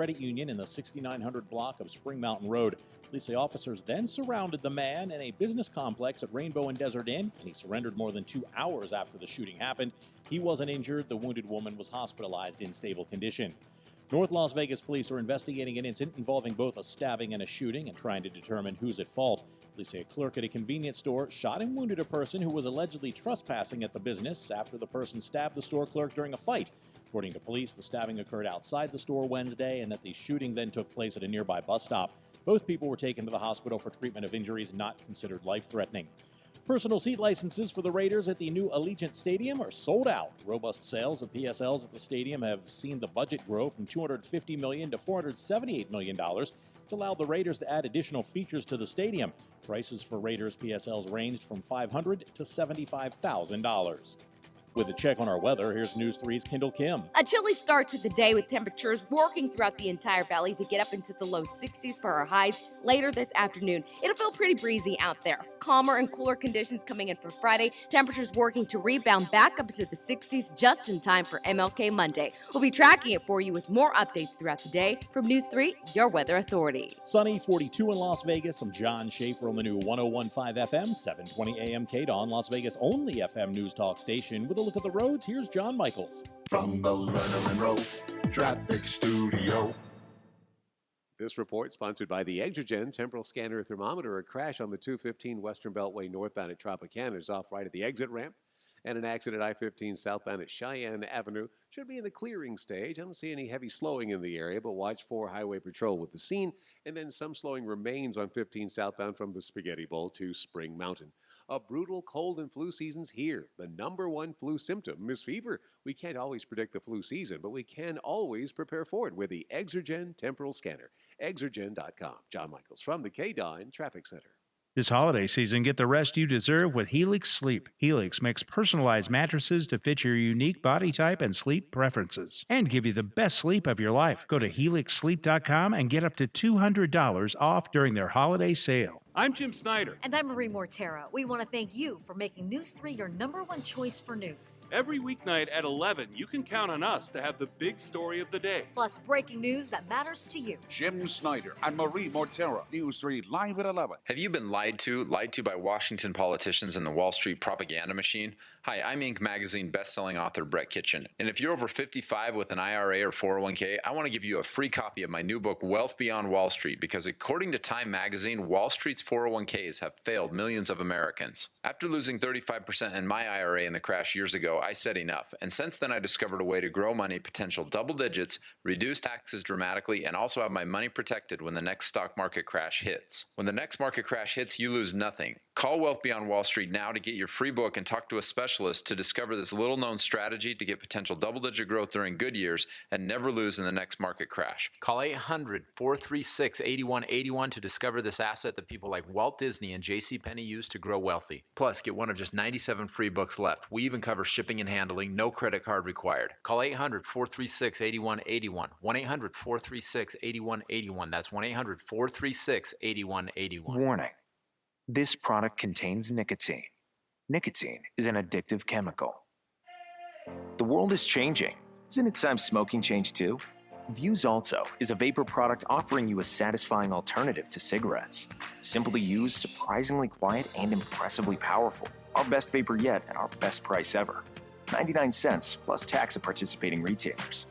credit union in the 6900 block of Spring Mountain Road. Police say officers then surrounded the man in a business complex at Rainbow and Desert Inn, and he surrendered more than 2 hours after the shooting happened. He wasn't injured. The wounded woman was hospitalized in stable condition. North Las Vegas police are investigating an incident involving both a stabbing and a shooting and trying to determine who's at fault. Police say a clerk at a convenience store shot and wounded a person who was allegedly trespassing at the business after the person stabbed the store clerk during a fight. According to police, the stabbing occurred outside the store Wednesday and that the shooting then took place at a nearby bus stop. Both people were taken to the hospital for treatment of injuries not considered life-threatening. Personal seat licenses for the Raiders at the new Allegiant Stadium are sold out. Robust sales of PSLs at the stadium have seen the budget grow from $250 million to $478 million. It's allowed the Raiders to add additional features to the stadium. Prices for Raiders PSLs ranged from $500 to $75,000. With a check on our weather, here's News 3's Kendall Kim. A chilly start to the day with temperatures working throughout the entire valley to get up into the low 60s for our highs later this afternoon. It'll feel pretty breezy out there. Calmer and cooler conditions coming in for Friday. Temperatures working to rebound back up into the 60s just in time for MLK Monday. We'll be tracking it for you with more updates throughout the day. From News 3, your weather authority. Sunny, 42 in Las Vegas. I'm John Schaefer on the new 101.5 FM, 720 AM KDAWN, Las Vegas' only FM news talk station. With a look at the roads, here's John Michaels. From the Lerner and Rowe Traffic Studio. This report sponsored by the Exergen Temporal Scanner Thermometer. A crash on the 215 Western Beltway northbound at Tropicana is off right at the exit ramp. And an accident I-15 southbound at Cheyenne Avenue should be in the clearing stage. I don't see any heavy slowing in the area, but watch for Highway Patrol with the scene. And then some slowing remains on 15 southbound from the Spaghetti Bowl to Spring Mountain. A brutal cold and flu season's here. The number one flu symptom is fever. We can't always predict the flu season, but we can always prepare for it with the Exergen Temporal Scanner. Exergen.com. John Michaels from the KDAWN Traffic Center. This holiday season, get the rest you deserve with Helix Sleep. Helix makes personalized mattresses to fit your unique body type and sleep preferences and give you the best sleep of your life. Go to helixsleep.com and get up to $200 off during their holiday sale. I'm Jim Snyder. And I'm Marie Mortera. We want to thank you for making News 3 your number one choice for news. Every weeknight at 11, you can count on us to have the big story of the day. Plus breaking news that matters to you. Jim Snyder and Marie Mortera. News 3 live at 11. Have you been lied to by Washington politicians and the Wall Street propaganda machine? Hi, I'm Inc. Magazine bestselling author Brett Kitchen. And if you're over 55 with an IRA or 401k, I want to give you a free copy of my new book, Wealth Beyond Wall Street, because according to Time Magazine, Wall Street's 401ks have failed millions of Americans. After losing 35% in my IRA in the crash years ago, I said enough. And since then, I discovered a way to grow money potential double digits, reduce taxes dramatically, and also have my money protected when the next stock market crash hits. When the next market crash hits, you lose nothing. Call Wealth Beyond Wall Street now to get your free book and talk to a specialist to discover this little-known strategy to get potential double-digit growth during good years and never lose in the next market crash. Call 800-436-8181 to discover this asset that people like Walt Disney and JCPenney use to grow wealthy. Plus, get one of just 97 free books left. We even cover shipping and handling, no credit card required. Call 800-436-8181. 1-800-436-8181. That's 1-800-436-8181. Warning. This product contains nicotine. Nicotine is an addictive chemical. The world is changing. Isn't it time smoking changed too? Vuse Alto is a vapor product offering you a satisfying alternative to cigarettes. Simple to use, surprisingly quiet, and impressively powerful. Our best vapor yet at our best price ever. 99 cents plus tax at participating retailers.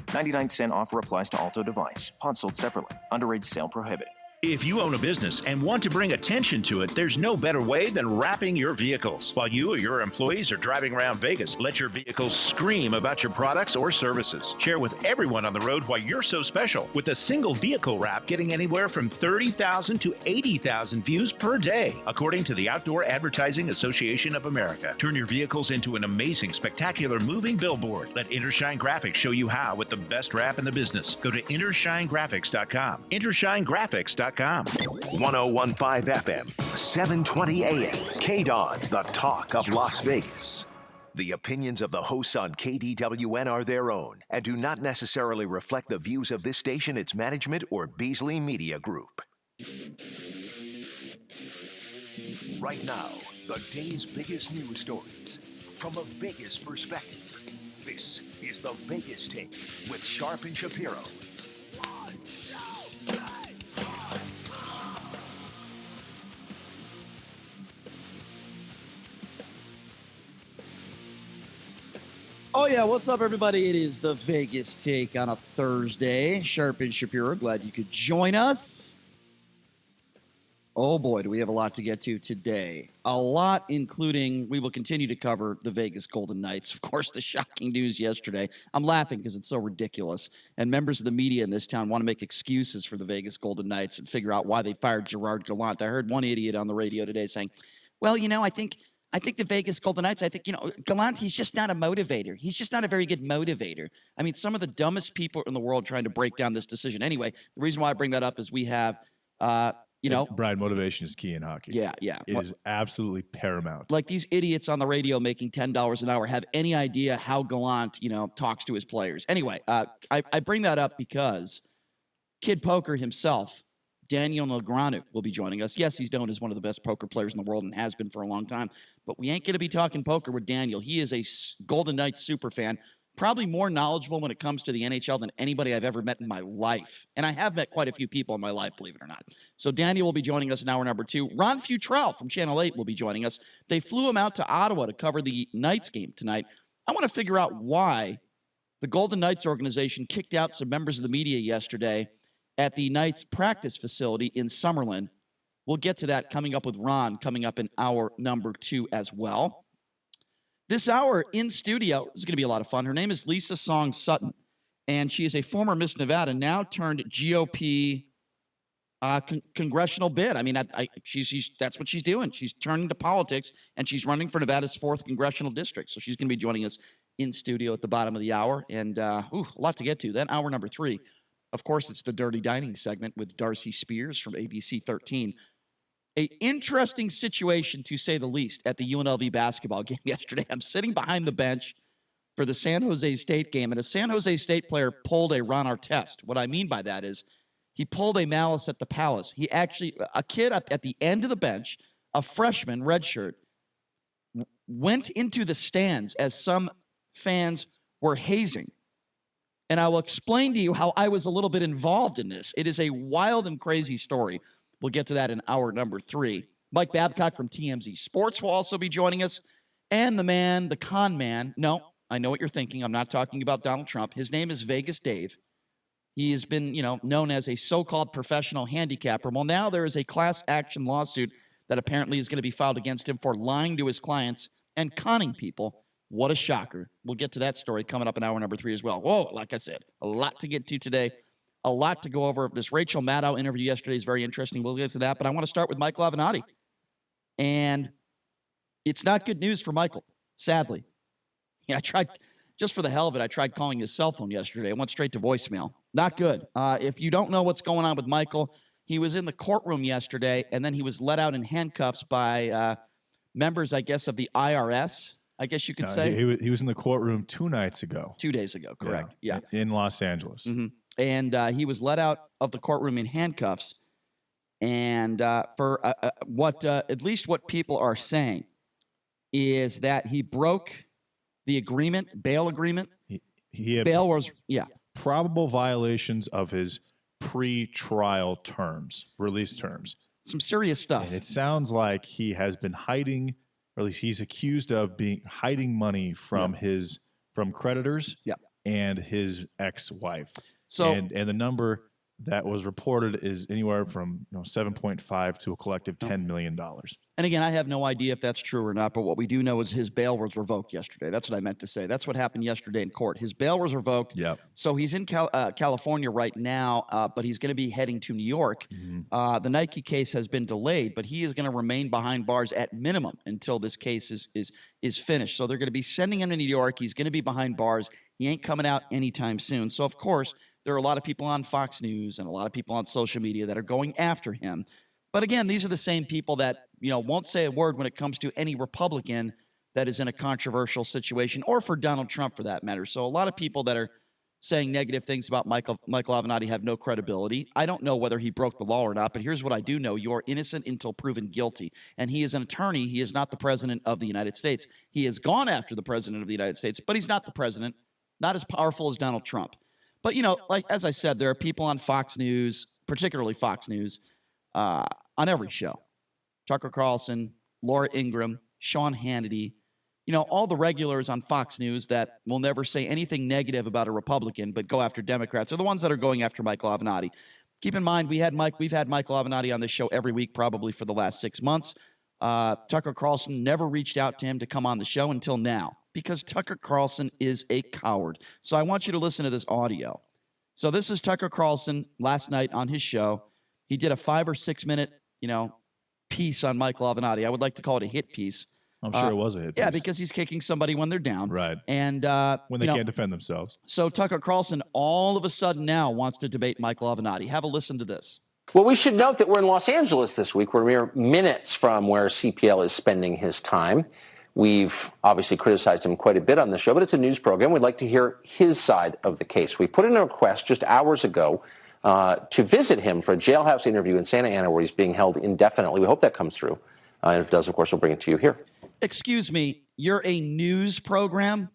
99-cent offer applies to Alto device. Pod sold separately. Underage sale prohibited. If you own a business and want to bring attention to it, there's no better way than wrapping your vehicles. While you or your employees are driving around Vegas, let your vehicles scream about your products or services. Share with everyone on the road why you're so special, with a single vehicle wrap getting anywhere from 30,000 to 80,000 views per day, according to the Outdoor Advertising Association of America. Turn your vehicles into an amazing, spectacular moving billboard. Let Intershine Graphics show you how with the best wrap in the business. Go to IntershineGraphics.com. IntershineGraphics.com. 101.5 FM, 720 AM, KDAWN, the talk of Las Vegas. The opinions of the hosts on KDWN are their own and do not necessarily reflect the views of this station, its management, or Beasley Media Group. Right now, the day's biggest news stories from a Vegas perspective. This is the Vegas Take with Sharp and Shapiro. Oh, yeah. What's up, everybody? It is the Vegas Take on a Thursday. Sharp and Shapiro, glad you could join us. Oh, boy, do we have a lot to get to today. A lot, including we will continue to cover the Vegas Golden Knights. Of course, the shocking news yesterday. I'm laughing because it's so ridiculous. And members of the media in this town want to make excuses for the Vegas Golden Knights and figure out why they fired Gerard Gallant. I heard one idiot on the radio today saying, well, I think the Vegas Golden Knights, Gallant, he's just not a motivator. He's just not a very good motivator. I mean, some of the dumbest people in the world trying to break down this decision. Anyway, the reason why I bring that up is we have, Brian, motivation is key in hockey. Yeah. It is absolutely paramount. Like these idiots on the radio making $10 an hour have any idea how Gallant, talks to his players. Anyway, I bring that up because Kid Poker himself, Daniel Negreanu, will be joining us. Yes, he's known as one of the best poker players in the world and has been for a long time. But we ain't going to be talking poker with Daniel. He is a Golden Knights super fan, probably more knowledgeable when it comes to the NHL than anybody I've ever met in my life. And I have met quite a few people in my life, believe it or not. So Daniel will be joining us in hour number 2. Ron Futrell from Channel 8 will be joining us. They flew him out to Ottawa to cover the Knights game tonight. I want to figure out why the Golden Knights organization kicked out some members of the media yesterday at the Knights practice facility in Summerlin. We'll get to that coming up with Ron, coming up in hour number 2 as well. This hour in studio is going to be a lot of fun. Her name is Lisa Song Sutton, and she is a former Miss Nevada, now turned GOP congressional bid. I mean, she's that's what she's doing. She's turned into politics, and she's running for Nevada's 4th congressional district. So she's going to be joining us in studio at the bottom of the hour, and a lot to get to. Then hour number 3, of course, it's the Dirty Dining segment with Darcy Spears from ABC 13. An interesting situation, to say the least, at the UNLV basketball game yesterday. I'm sitting behind the bench for the San Jose State game, and a San Jose State player pulled a Ron Artest. What I mean by that is he pulled a Malice at the Palace. He actually, a kid at the end of the bench, a freshman, redshirt, went into the stands as some fans were hazing. And I will explain to you how I was a little bit involved in this. It is a wild and crazy story. We'll get to that in hour number 3. Mike Babcock from TMZ Sports will also be joining us. And the man, the con man. No, I know what you're thinking. I'm not talking about Donald Trump. His name is Vegas Dave. He has been, known as a so-called professional handicapper. Well, now there is a class action lawsuit that apparently is going to be filed against him for lying to his clients and conning people. What a shocker. We'll get to that story coming up in hour number 3 as well. Whoa, like I said, a lot to get to today. A lot to go over. This Rachel Maddow interview yesterday is very interesting. We'll get to that, but I want to start with Michael Avenatti. And it's not good news for Michael, sadly. Yeah, I tried, just for the hell of it, I tried calling his cell phone yesterday. It went straight to voicemail. Not good. If you don't know what's going on with Michael, he was in the courtroom yesterday, and then he was let out in handcuffs by members, I guess, of the IRS, I guess you could say. He was in the courtroom 2 nights ago. 2 days ago, correct. Yeah. In Los Angeles. Mm-hmm. And he was let out of the courtroom in handcuffs. And for at least what people are saying is that he broke the agreement, bail agreement. He had bail was, probable violations of his pre-trial terms, release terms. Some serious stuff. And it sounds like he has been hiding, or at least he's accused of hiding money from from creditors and his ex-wife. So, and the number that was reported is anywhere from 7.5 to a collective $10 million. And again, I have no idea if that's true or not, but what we do know is his bail was revoked yesterday. That's what I meant to say. That's what happened yesterday in court. His bail was revoked. Yep. So he's in California right now, but he's going to be heading to New York. Mm-hmm. The Nike case has been delayed, but he is going to remain behind bars at minimum until this case is finished. So they're going to be sending him to New York. He's going to be behind bars. He ain't coming out anytime soon. So, of course, there are a lot of people on Fox News and a lot of people on social media that are going after him. But again, these are the same people that, won't say a word when it comes to any Republican that is in a controversial situation, or for Donald Trump for that matter. So a lot of people that are saying negative things about Michael Avenatti have no credibility. I don't know whether he broke the law or not, but here's what I do know. You are innocent until proven guilty. And he is an attorney. He is not the president of the United States. He has gone after the president of the United States, but he's not the president, not as powerful as Donald Trump. But, like as I said, there are people on Fox News, particularly Fox News, on every show. Tucker Carlson, Laura Ingraham, Sean Hannity, all the regulars on Fox News that will never say anything negative about a Republican but go after Democrats are the ones that are going after Michael Avenatti. Keep in mind, we've had Michael Avenatti on this show every week probably for the last 6 months. Tucker Carlson never reached out to him to come on the show until now because Tucker Carlson is a coward. So I want you to listen to this audio. So this is Tucker Carlson last night on his show. He did a 5 or 6 minute, piece on Michael Avenatti. I would like to call it a hit piece. I'm sure it was a hit piece. Yeah, because he's kicking somebody when they're down. Right. And when they can't defend themselves. So Tucker Carlson all of a sudden now wants to debate Michael Avenatti. Have a listen to this. Well, we should note that we're in Los Angeles this week. We're mere minutes from where CPL is spending his time. We've obviously criticized him quite a bit on the show, but it's a news program. We'd like to hear his side of the case. We put in a request just hours ago to visit him for a jailhouse interview in Santa Ana where he's being held indefinitely. We hope that comes through. And if it does, of course, we'll bring it to you here. Excuse me, you're a news program?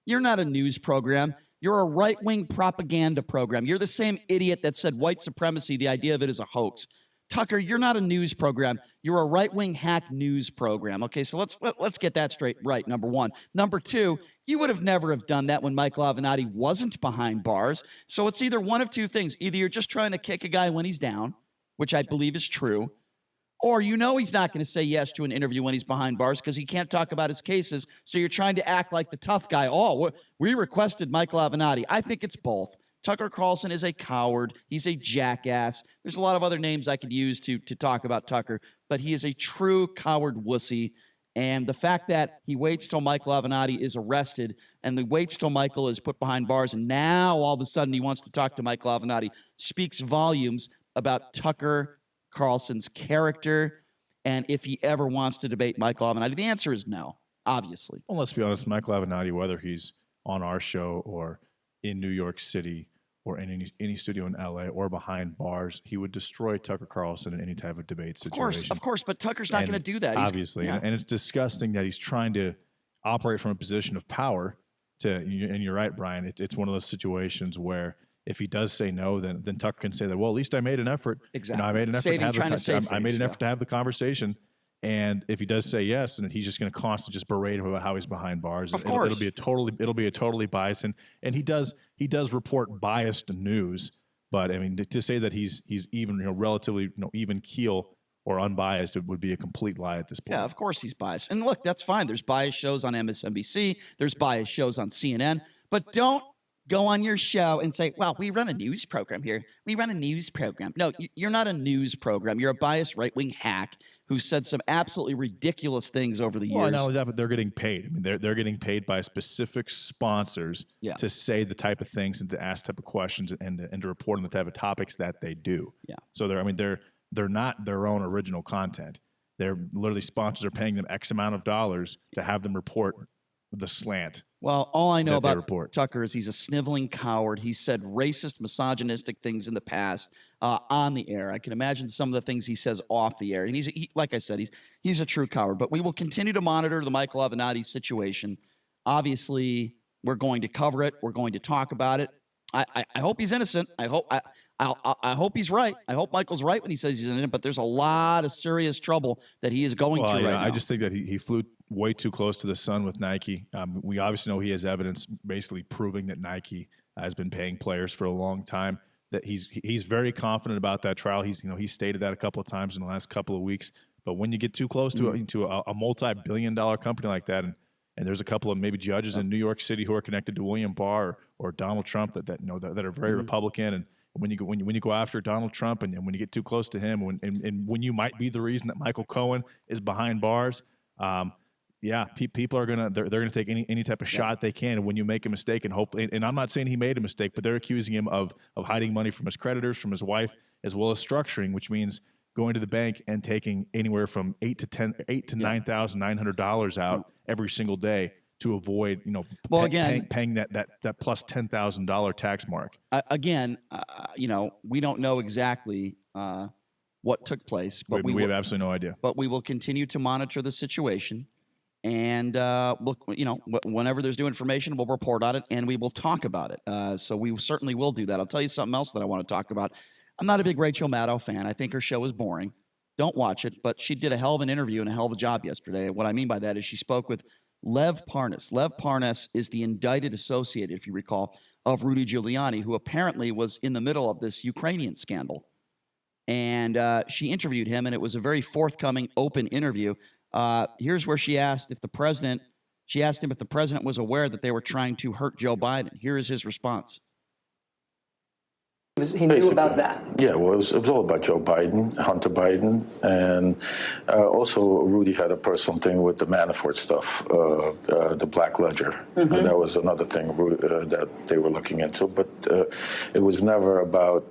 You're not a news program. You're a right-wing propaganda program. You're the same idiot that said white supremacy, the idea of it is a hoax. Tucker, you're not a news program. You're a right-wing hack news program. Okay, so let's get that straight right, number one. Number two, you would have never have done that when Michael Avenatti wasn't behind bars. So it's either one of two things. Either you're just trying to kick a guy when he's down, which I believe is true, or he's not going to say yes to an interview when he's behind bars because he can't talk about his cases, so you're trying to act like the tough guy. Oh, we requested Michael Avenatti. I think it's both. Tucker Carlson is a coward. He's a jackass. There's a lot of other names I could use to talk about Tucker, but he is a true coward wussy. And the fact that he waits till Michael Avenatti is arrested and he waits till Michael is put behind bars and now all of a sudden he wants to talk to Michael Avenatti speaks volumes about Tucker Carlson's character and if he ever wants to debate Michael Avenatti. The answer is no, obviously. Well, let's be honest, Michael Avenatti, whether he's on our show or in New York City or in any studio in LA or behind bars, he would destroy Tucker Carlson in any type of debate situation. Of course, but Tucker's not going to do that. Obviously, and it's disgusting that he's trying to operate from a position of power and you're right, Brian, it's one of those situations where if he does say no, then Tucker can say that, well, at least I made an effort. Exactly. I made an effort I made an effort to have the conversation. And if he does say yes, and he's just going to constantly just berate him about how he's behind bars, of course. It'll be a totally biased, and he does report biased news. But I mean, to say that he's even relatively even keel or unbiased, it would be a complete lie at this point. Yeah, of course he's biased. And look, that's fine. There's biased shows on MSNBC. There's biased shows on CNN. But don't go on your show and say, well, we run a news program here. We run a news program. No, you're not a news program. You're a biased right-wing hack who said some absolutely ridiculous things over the years. Well, not only that, but they're getting paid. I mean, they're getting paid by specific sponsors to say the type of things and to ask type of questions and to report on the type of topics that they do. Yeah. So they're not their own original content. They're literally sponsors are paying them X amount of dollars to have them report the slant. Well, all I know about Tucker is he's a sniveling coward. He said racist, misogynistic things in the past on the air. I can imagine some of the things he says off the air. And like I said, he's a true coward. But we will continue to monitor the Michael Avenatti situation. Obviously, we're going to cover it. We're going to talk about it. I hope he's innocent. I hope he's right. I hope Michael's right when he says he's innocent. But there's a lot of serious trouble that he is going through right now. I just think that he flew way too close to the sun with Nike. We obviously know he has evidence basically proving that Nike has been paying players for a long time. That he's very confident about that trial. He's stated that a couple of times in the last couple of weeks. But when you get too close to a multi-billion-dollar company like that, and there's a couple of maybe judges in New York City who are connected to William Barr or Donald Trump that are very Republican, and when you go after Donald Trump and when you get too close to him, when you might be the reason that Michael Cohen is behind bars. People are they're gonna take any type of shot they can. And when you make a mistake, and I'm not saying he made a mistake, but they're accusing him of hiding money from his creditors, from his wife, as well as structuring, which means going to the bank and taking anywhere from $8,000 to $9,900 out every single day to avoid paying that plus $10,000 tax mark. We don't know exactly what took place, but we have absolutely no idea. But we will continue to monitor the situation. And whenever there's new information, we'll report on it and we will talk about it. So we certainly will do that. I'll tell you something else that I want to talk about. I'm not a big Rachel Maddow fan. I think her show is boring. Don't watch it. But she did a hell of an interview and a hell of a job yesterday. What I mean by that is she spoke with Lev Parnas. Lev Parnas is the indicted associate, if you recall, of Rudy Giuliani, who apparently was in the middle of this Ukrainian scandal. And she interviewed him, and it was a very forthcoming, open interview. Here's where she asked if the president, she asked him if the president was aware that they were trying to hurt Joe Biden. Here is his response. He knew about that. Yeah, well, it was all about Joe Biden, Hunter Biden, and also Rudy had a personal thing with the Manafort stuff, the Black Ledger. And that was another thing that they were looking into. But it was never about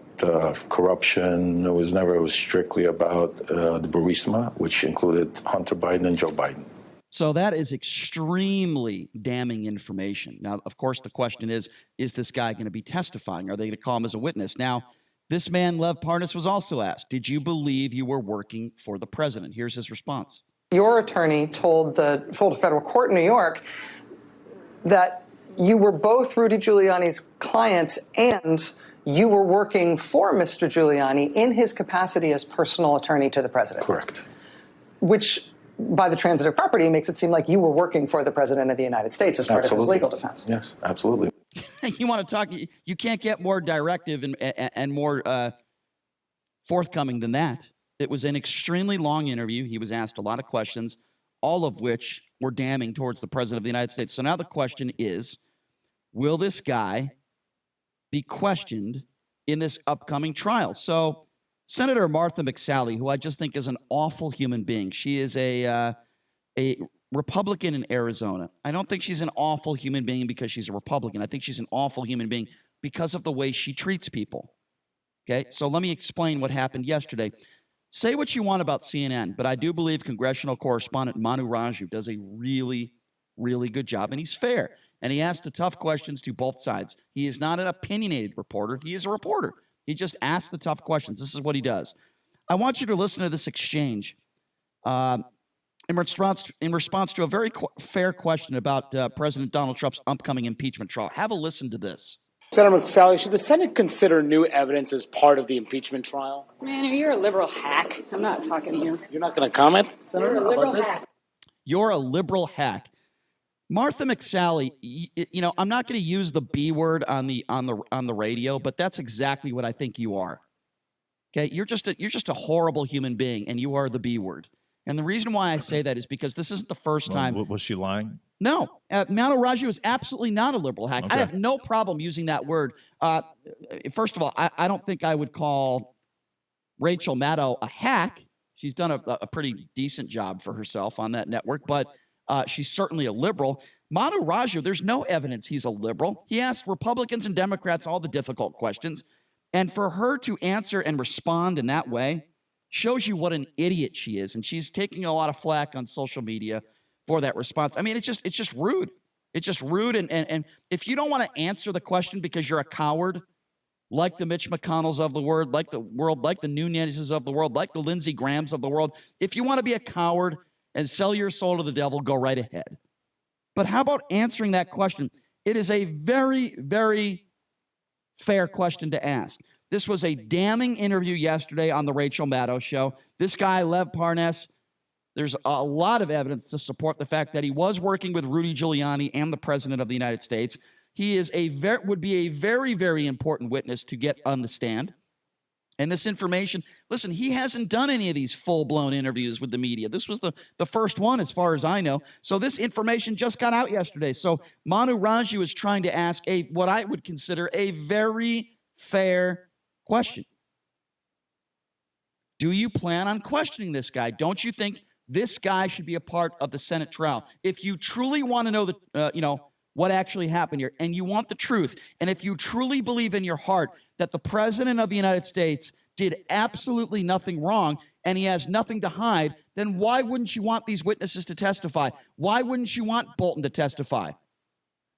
corruption. It was strictly about the Burisma, which included Hunter Biden and Joe Biden. So that is extremely damning information. Now, of course, the question is this guy going to be testifying? Are they going to call him as a witness? Now, this man, Lev Parnas, was also asked, did you believe you were working for the president? Here's his response. Your attorney told a federal court in New York that you were both Rudy Giuliani's clients and you were working for Mr. Giuliani in his capacity as personal attorney to the president. Correct. Which, by the transitive property, makes it seem like you were working for the president of the United States as part of his legal defense. Yes, absolutely. You want to talk, you can't get more directive and more forthcoming than that. It was an extremely long interview. He was asked a lot of questions, all of which were damning towards the president of the United States. So now the question is, will this guy be questioned in this upcoming trial? So Senator Martha McSally, who I just think is an awful human being. She is a Republican in Arizona. I don't think she's an awful human being because she's a Republican. I think she's an awful human being because of the way she treats people. Okay, so let me explain what happened yesterday. Say what you want about CNN, but I do believe congressional correspondent Manu Raju does a really, really good job, and he's fair. And he asks the tough questions to both sides. He is not an opinionated reporter. He is a reporter. He just asks the tough questions. This is what he does. I want you to listen to this exchange in response to a very fair question about President Donald Trump's upcoming impeachment trial. Have a listen to this. Senator McSally, should the Senate consider new evidence as part of the impeachment trial? Man, you're a liberal hack. I'm not talking to you. You're not going to comment, Senator? You're a liberal hack. You're a liberal hack. Martha McSally, you know, I'm not going to use the B word on the radio, but that's exactly what I think you are. Okay, you're just a horrible human being, and you are the B word. And the reason why I say that is because this isn't the first time. Was she lying? No, Manu Raju is absolutely not a liberal hack. Okay. I have no problem using that word. First of all, I don't think I would call Rachel Maddow a hack. She's done a pretty decent job for herself on that network, but she's certainly a liberal. Manu Raju, there's no evidence he's a liberal. He asked Republicans and Democrats all the difficult questions, and for her to answer and respond in that way shows you what an idiot she is, and she's taking a lot of flack on social media for that response. I mean, it's just rude. It's just rude, and if you don't want to answer the question because you're a coward, like the Mitch McConnells of the world, like the Nunez's of the world, like the Lindsey Grahams of the world, if you want to be a coward and sell your soul to the devil, go right ahead. But how about answering that question? It is a very, very fair question to ask. This was a damning interview yesterday on the Rachel Maddow show. This guy, Lev Parnas, there's a lot of evidence to support the fact that he was working with Rudy Giuliani and the president of the United States. He is would be a very, very important witness to get on the stand. And this information, listen, he hasn't done any of these full-blown interviews with the media. This was the first one, as far as I know. So this information just got out yesterday. So Manu Raju is trying to ask what I would consider a very fair question. Do you plan on questioning this guy? Don't you think this guy should be a part of the Senate trial? If you truly want to know what actually happened here, and you want the truth, and if you truly believe in your heart that the president of the United States did absolutely nothing wrong and he has nothing to hide, then why wouldn't you want these witnesses to testify? Why wouldn't you want Bolton to testify?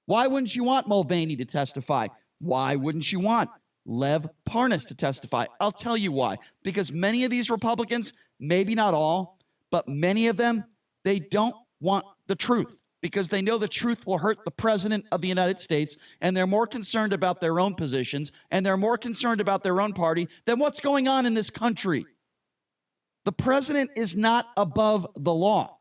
Why wouldn't you want Mulvaney to testify? Why wouldn't you want Lev Parnas to testify? I'll tell you why. Because many of these Republicans, maybe not all, but many of them, they don't want the truth because they know the truth will hurt the president of the United States, and they're more concerned about their own positions, and they're more concerned about their own party than what's going on in this country. The president is not above the law.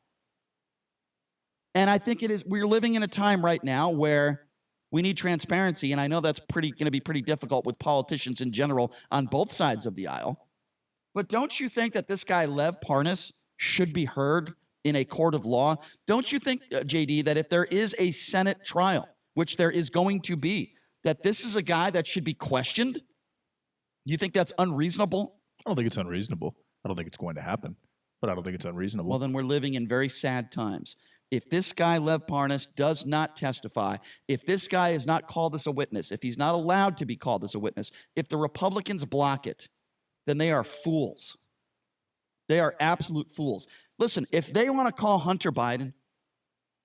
And I think we're living in a time right now where we need transparency, and I know that's going to be pretty difficult with politicians in general on both sides of the aisle. But don't you think that this guy, Lev Parnas, should be heard in a court of law? Don't you think, JD, that if there is a Senate trial, which there is going to be, that this is a guy that should be questioned? You think that's unreasonable? I don't think it's unreasonable. I don't think it's going to happen, but I don't think it's unreasonable. Well, then we're living in very sad times. If this guy, Lev Parnas, does not testify, if this guy is not called as a witness, if he's not allowed to be called as a witness, if the Republicans block it, then they are fools. They are absolute fools. Listen, if they want to call Hunter Biden,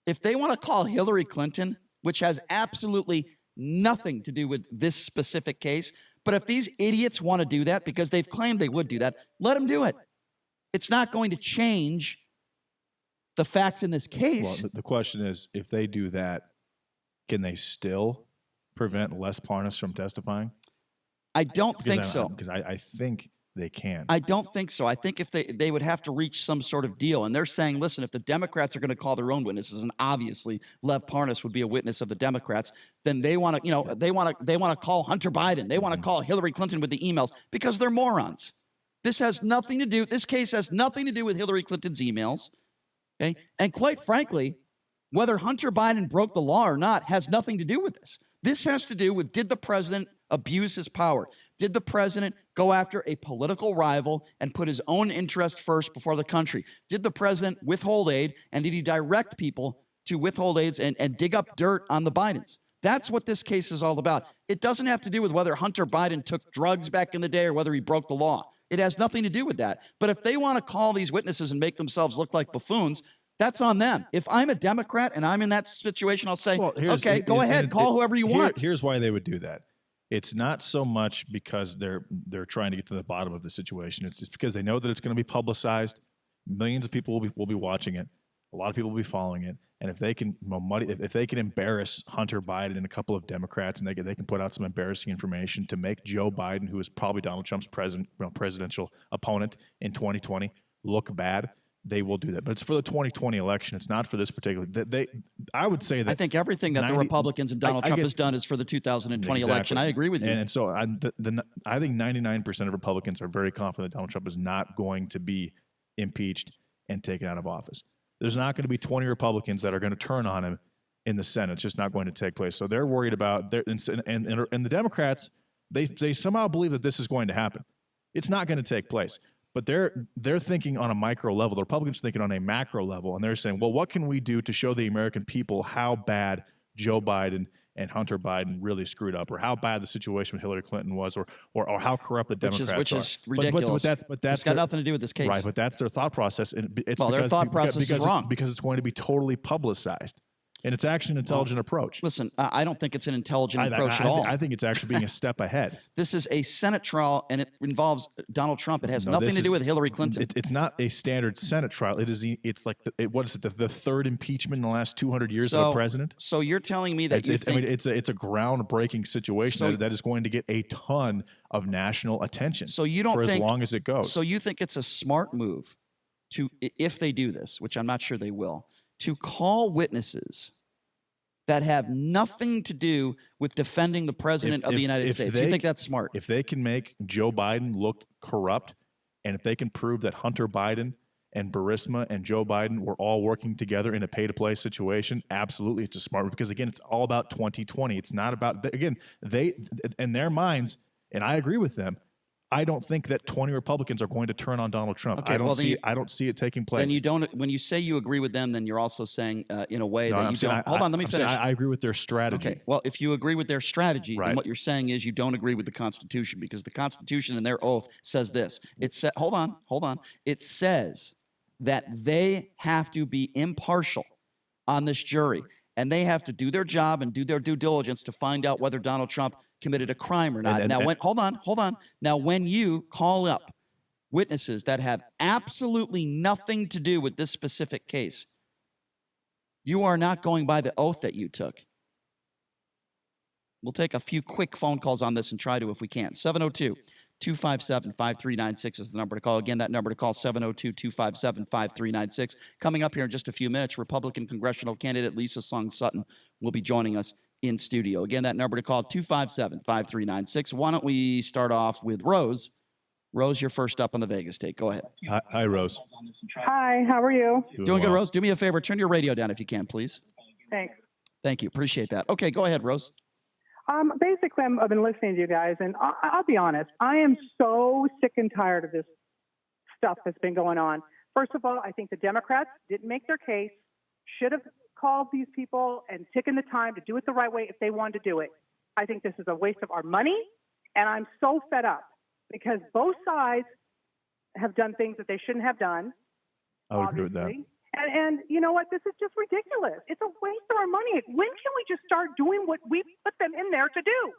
if they want to call Hillary Clinton, which has absolutely nothing to do with this specific case, but if these idiots want to do that because they've claimed they would do that, let them do it. It's not going to change the facts in this case. Well, the question is, if they do that, can they still prevent Les Parnas from testifying? I don't think so. Because I think they can. I don't think so. I think if they would have to reach some sort of deal, and they're saying, listen, if the Democrats are going to call their own witnesses, and obviously Lev Parnas would be a witness of the Democrats, then they want to, they want to call Hunter Biden. They want to call Hillary Clinton with the emails because they're morons. This case has nothing to do with Hillary Clinton's emails. Okay? And quite frankly, whether Hunter Biden broke the law or not has nothing to do with this. This has to do with, did the president abuse his power? Did the president go after a political rival and put his own interest first before the country? Did the president withhold aid, and did he direct people to withhold aids and dig up dirt on the Bidens? That's what this case is all about. It doesn't have to do with whether Hunter Biden took drugs back in the day or whether he broke the law. It has nothing to do with that. But if they want to call these witnesses and make themselves look like buffoons, that's on them. If I'm a Democrat and I'm in that situation, I'll say, okay, go ahead, call whoever you want. Here's why they would do that. It's not so much because they're trying to get to the bottom of the situation. It's just because they know that it's going to be publicized. Millions of people will be watching it. A lot of people will be following it. And if they can if they can embarrass Hunter Biden and a couple of Democrats, and they can put out some embarrassing information to make Joe Biden, who is probably Donald Trump's presidential opponent in 2020, look bad, they will do that. But it's for the 2020 election. It's not for this particular. I would say that I think everything that the Republicans and Donald Trump has done is for the 2020 election. I agree with you. And so I think 99% of Republicans are very confident that Donald Trump is not going to be impeached and taken out of office. There's not going to be 20 Republicans that are going to turn on him in the Senate. It's just not going to take place. So they're worried about and the Democrats, they somehow believe that this is going to happen. It's not going to take place. But they're thinking on a micro level. The Republicans are thinking on a macro level, and they're saying, well, what can we do to show the American people how bad Joe Biden and Hunter Biden really screwed up, or how bad the situation with Hillary Clinton was, or how corrupt the Democrats are. Which is ridiculous. But that's it's got nothing to do with this case. Right, but that's their thought process. And it's their thought process is wrong. Because it's going to be totally publicized. And it's actually an intelligent approach. Listen, I don't think it's an intelligent approach at all. I think it's actually being a step ahead. This is a Senate trial, and it involves Donald Trump. It has nothing to do with Hillary Clinton. It's not a standard Senate trial. It's like the third impeachment in the last 200 years of a president. So you're telling me that it's a groundbreaking situation that is going to get a ton of national attention. So you don't for think, as long as it goes. So you think it's a smart move to, if they do this, which I'm not sure they will, to call witnesses that have nothing to do with defending the president of the United States. You think that's smart? If they can make Joe Biden look corrupt, and if they can prove that Hunter Biden and Burisma and Joe Biden were all working together in a pay-to-play situation, absolutely, it's a smart move. Because again, it's all about 2020. It's not about, again, they, in their minds, and I agree with them, I don't think that 20 Republicans are going to turn on Donald Trump. Okay, I don't see it taking place. Then you don't. When you say you agree with them, then you're also saying, in a way, that you don't. Hold on, let me finish. I agree with their strategy. Okay. Well, if you agree with their strategy, then what you're saying is you don't agree with the Constitution, because the Constitution and their oath says this. Hold on. It says that they have to be impartial on this jury, and they have to do their job and do their due diligence to find out whether Donald Trump committed a crime or not. Hold on. Now, when you call up witnesses that have absolutely nothing to do with this specific case, you are not going by the oath that you took. We'll take a few quick phone calls on this and try to, if we can. 257-5396 is the number to call. Again, that number to call, 702-257-5396. Coming up here in just a few minutes, Republican congressional candidate Lisa Song Sutton will be joining us in studio. Again, that number to call, 257-5396. Why don't we start off with Rose? Rose, you're first up on the Vegas take. Go ahead. Hi, Rose. Hi, how are you? Doing good, Rose. Do me a favor. Turn your radio down if you can, please. Thanks. Thank you. Appreciate that. Okay, go ahead, Rose. Basically, I've been listening to you guys, and I'll be honest. I am so sick and tired of this stuff that's been going on. First of all, I think the Democrats didn't make their case, should have called these people and taken the time to do it the right way if they wanted to do it. I think this is a waste of our money, and I'm so fed up because both sides have done things that they shouldn't have done. I would agree with that. And you know what? This is just ridiculous. It's a waste of our money. When can we just start doing what we put them in there to do?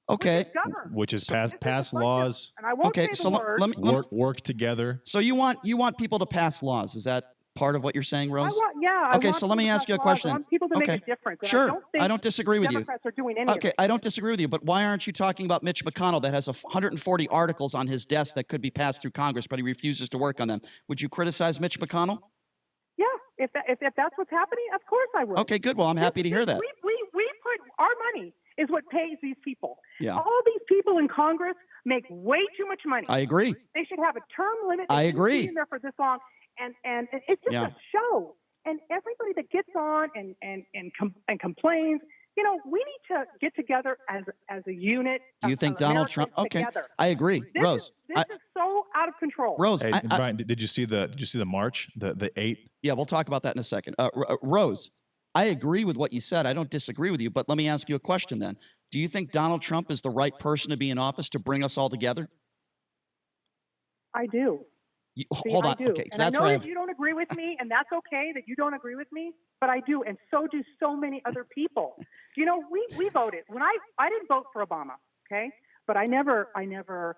Okay. Which is pass laws. And I won't Okay, say the so word. let me work together. So you want people to pass laws? Is that part of what you're saying, Rose? I Okay, want so let me people to ask you a pass laws. question. I want people to Okay. make a difference. And Sure. I don't disagree with you. Democrats are doing any of Okay, it. I don't disagree with you, but why aren't you talking about Mitch McConnell that has 140 articles on his desk that could be passed through Congress, but he refuses to work on them? Would you criticize Mitch McConnell? Yeah, if that's what's happening, of course I would. Okay, good. Well, I'm happy to hear that. We put our money is what pays these people. Yeah. All these people in Congress make way too much money. I agree. They should have a term limit. I They shouldn't agree. be in there for this long, and it's just Yeah. a show. And everybody that gets on and complains, you know, we need to get together as a unit. Do you think Donald Trump? Okay, together. I agree, Rose. This is so out of control. Rose, Hey, Brian, did you see the march? The 8? Yeah, we'll talk about that in a second. Rose, I agree with what you said. I don't disagree with you, but let me ask you a question then. Do you think Donald Trump is the right person to be in office to bring us all together? I do. Hold on. I do. Okay, so and that's I know where that you don't agree with me, and that's okay that you don't agree with me, but I do, and so do so many other people. You know, we voted. When I didn't vote for Obama, okay? But I never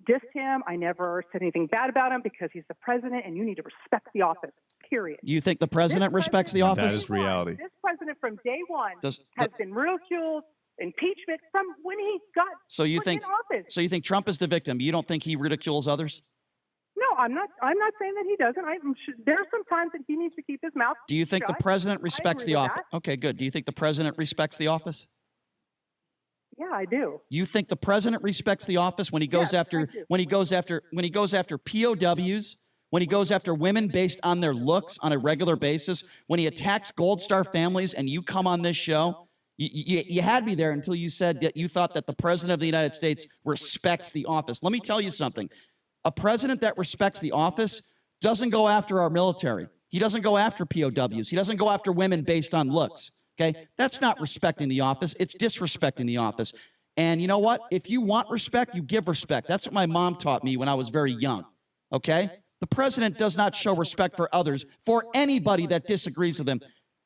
dissed him. I never said anything bad about him because he's the president, and you need to respect the office, period. You think the president respects the office? That is reality. This president from day one has been ridiculed, impeachment from when he got So you put think in office. so you think Trump is the victim? You don't think he ridicules others? No, I'm not saying that he doesn't. There are some times that he needs to keep his mouth Do you think shut. the president respects agree the with office? Okay, good. Do you think the president respects the office? Yeah, I do. You think the president respects the office when he goes after POWs, when he goes after women based on their looks on a regular basis, when he attacks Gold Star families, and you come on this show? You had me there until you said that you thought that the president of the United States respects the office. Let me tell you something. A president that respects the office doesn't go after our military. He doesn't go after POWs. He doesn't go after women based on looks. Okay? That's not respecting the office. It's disrespecting the office. And you know what? If you want respect, you give respect. That's what my mom taught me when I was very young. Okay? The president does not show respect for others, for anybody that disagrees with him.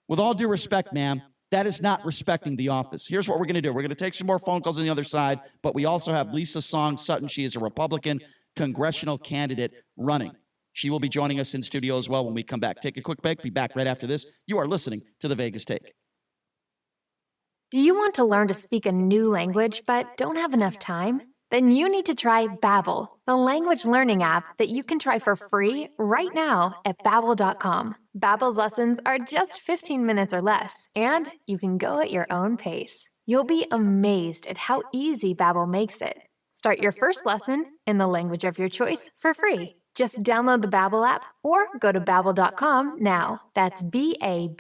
With all due respect, ma'am, that is not respecting the office. Here's what we're going to do. We're going to take some more phone calls on the other side, but we also have Lisa Song Sutton. She is a Republican congressional candidate running. She will be joining us in studio as well when we come back. Take a quick break. Be back right after this. You are listening to the Vegas Take. Do you want to learn to speak a new language but don't have enough time? Then you need to try Babbel, the language learning app that you can try for free right now at Babbel.com. Babbel's lessons are just 15 minutes or less, and you can go at your own pace. You'll be amazed at how easy Babbel makes it. Start your first lesson in the language of your choice for free. Just download the Babbel app or go to Babbel.com now. That's Babbel.com.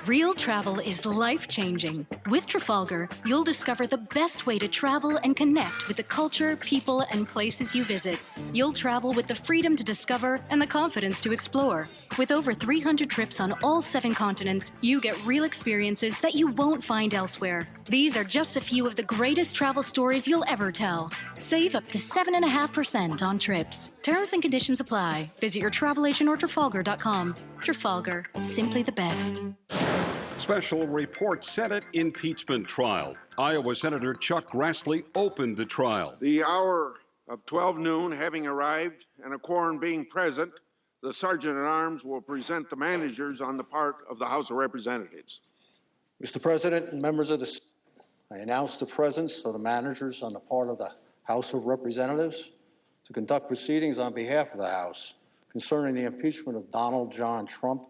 Real travel is life-changing. With Trafalgar, you'll discover the best way to travel and connect with the culture, people, and places you visit. You'll travel with the freedom to discover and the confidence to explore. With over 300 trips on all 7 continents, you get real experiences that you won't find elsewhere. These are just a few of the greatest travel stories you'll ever tell. Save up to 7.5% on trips. Terms and conditions apply. Visit your travel agent or Trafalgar.com. Trafalgar, simply the best. Special report Senate impeachment trial. Iowa Senator Chuck Grassley opened the trial. The hour of 12 noon having arrived and a quorum being present, the Sergeant-at-Arms will present the managers on the part of the House of Representatives. Mr. President and members of the I announce the presence of the managers on the part of the House of Representatives to conduct proceedings on behalf of the House concerning the impeachment of Donald John Trump,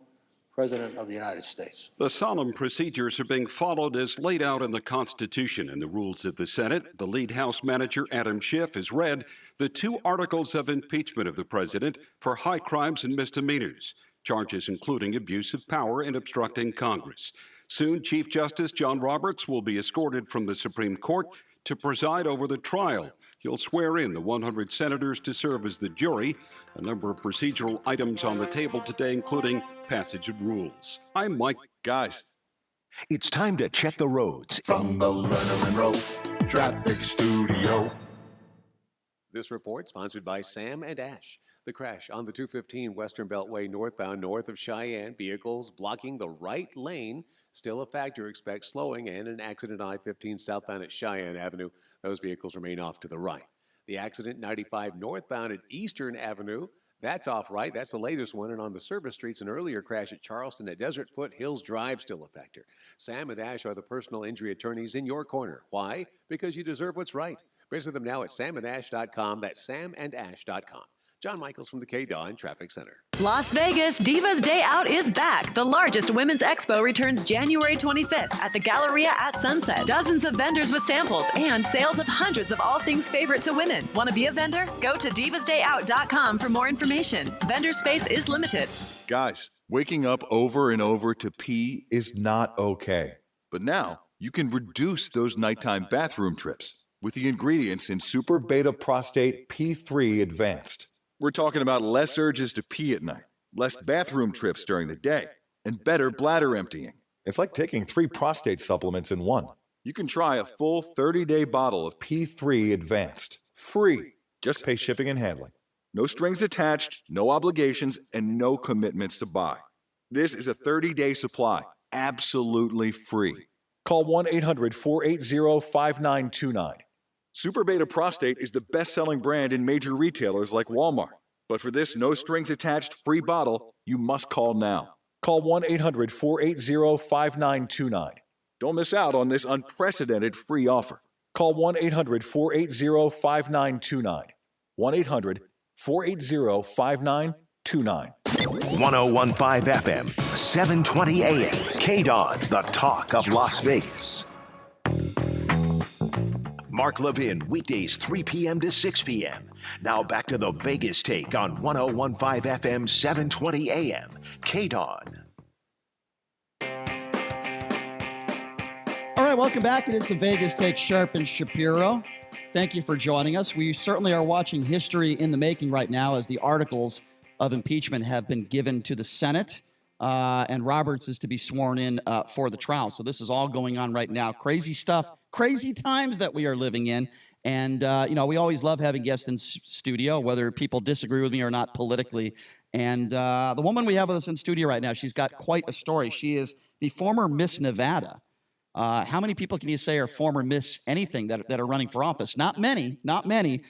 President of the United States. The solemn procedures are being followed as laid out in the Constitution and the rules of the Senate. The lead House manager, Adam Schiff, has read the 2 articles of impeachment of the president for high crimes and misdemeanors, charges including abuse of power and obstructing Congress. Soon, Chief Justice John Roberts will be escorted from the Supreme Court to preside over the trial. He'll swear in the 100 senators to serve as the jury. A number of procedural items on the table today, including passage of rules. I'm Mike. Guys, it's time to check the roads. From the Lerner and Rowe Traffic Studio. This report sponsored by Sam and Ash. The crash on the 215 Western Beltway northbound north of Cheyenne. Vehicles blocking the right lane. Still a factor. Expect slowing and an accident I-15 southbound at Cheyenne Avenue. Those vehicles remain off to the right. The accident 95 northbound at Eastern Avenue. That's off right. That's the latest one. And on the service streets, an earlier crash at Charleston at Desert Foot Hills Drive, still a factor. Sam and Ash are the personal injury attorneys in your corner. Why? Because you deserve what's right. Visit them now at samandash.com. That's samandash.com. John Michaels from the K-Dawn Traffic Center. Las Vegas Divas Day Out is back. The largest women's expo returns January 25th at the Galleria at Sunset. Dozens of vendors with samples and sales of hundreds of all things favorite to women. Want to be a vendor? Go to divasdayout.com for more information. Vendor space is limited. Guys, waking up over and over to pee is not okay. But now, you can reduce those nighttime bathroom trips with the ingredients in Super Beta Prostate P3 Advanced. We're talking about less urges to pee at night, less bathroom trips during the day, and better bladder emptying. It's like taking 3 prostate supplements in one. You can try a full 30-day bottle of P3 Advanced, free. Just pay shipping and handling. No strings attached, no obligations, and no commitments to buy. This is a 30-day supply, absolutely free. Call 1-800-480-5929. Super Beta Prostate is the best-selling brand in major retailers like Walmart. But for this no-strings-attached free bottle, you must call now. Call 1-800-480-5929. Don't miss out on this unprecedented free offer. Call 1-800-480-5929. 1-800-480-5929. 1015 FM, 720 AM. K-Dawn, the talk of Las Vegas. Mark Levin, weekdays 3 p.m. to 6 p.m. Now back to the Vegas Take on 1015 FM, 720 AM. K-Dawn. All right, welcome back. It is the Vegas Take, Sharp and Shapiro. Thank you for joining us. We certainly are watching history in the making right now as the articles of impeachment have been given to the Senate, and Roberts is to be sworn in for the trial. So this is all going on right now. Crazy stuff, crazy times that we are living in. And, we always love having guests in studio, whether people disagree with me or not politically. And the woman we have with us in studio right now, she's got quite a story. She is the former Miss Nevada. How many people can you say are former Miss anything that are running for office? Not many, not many.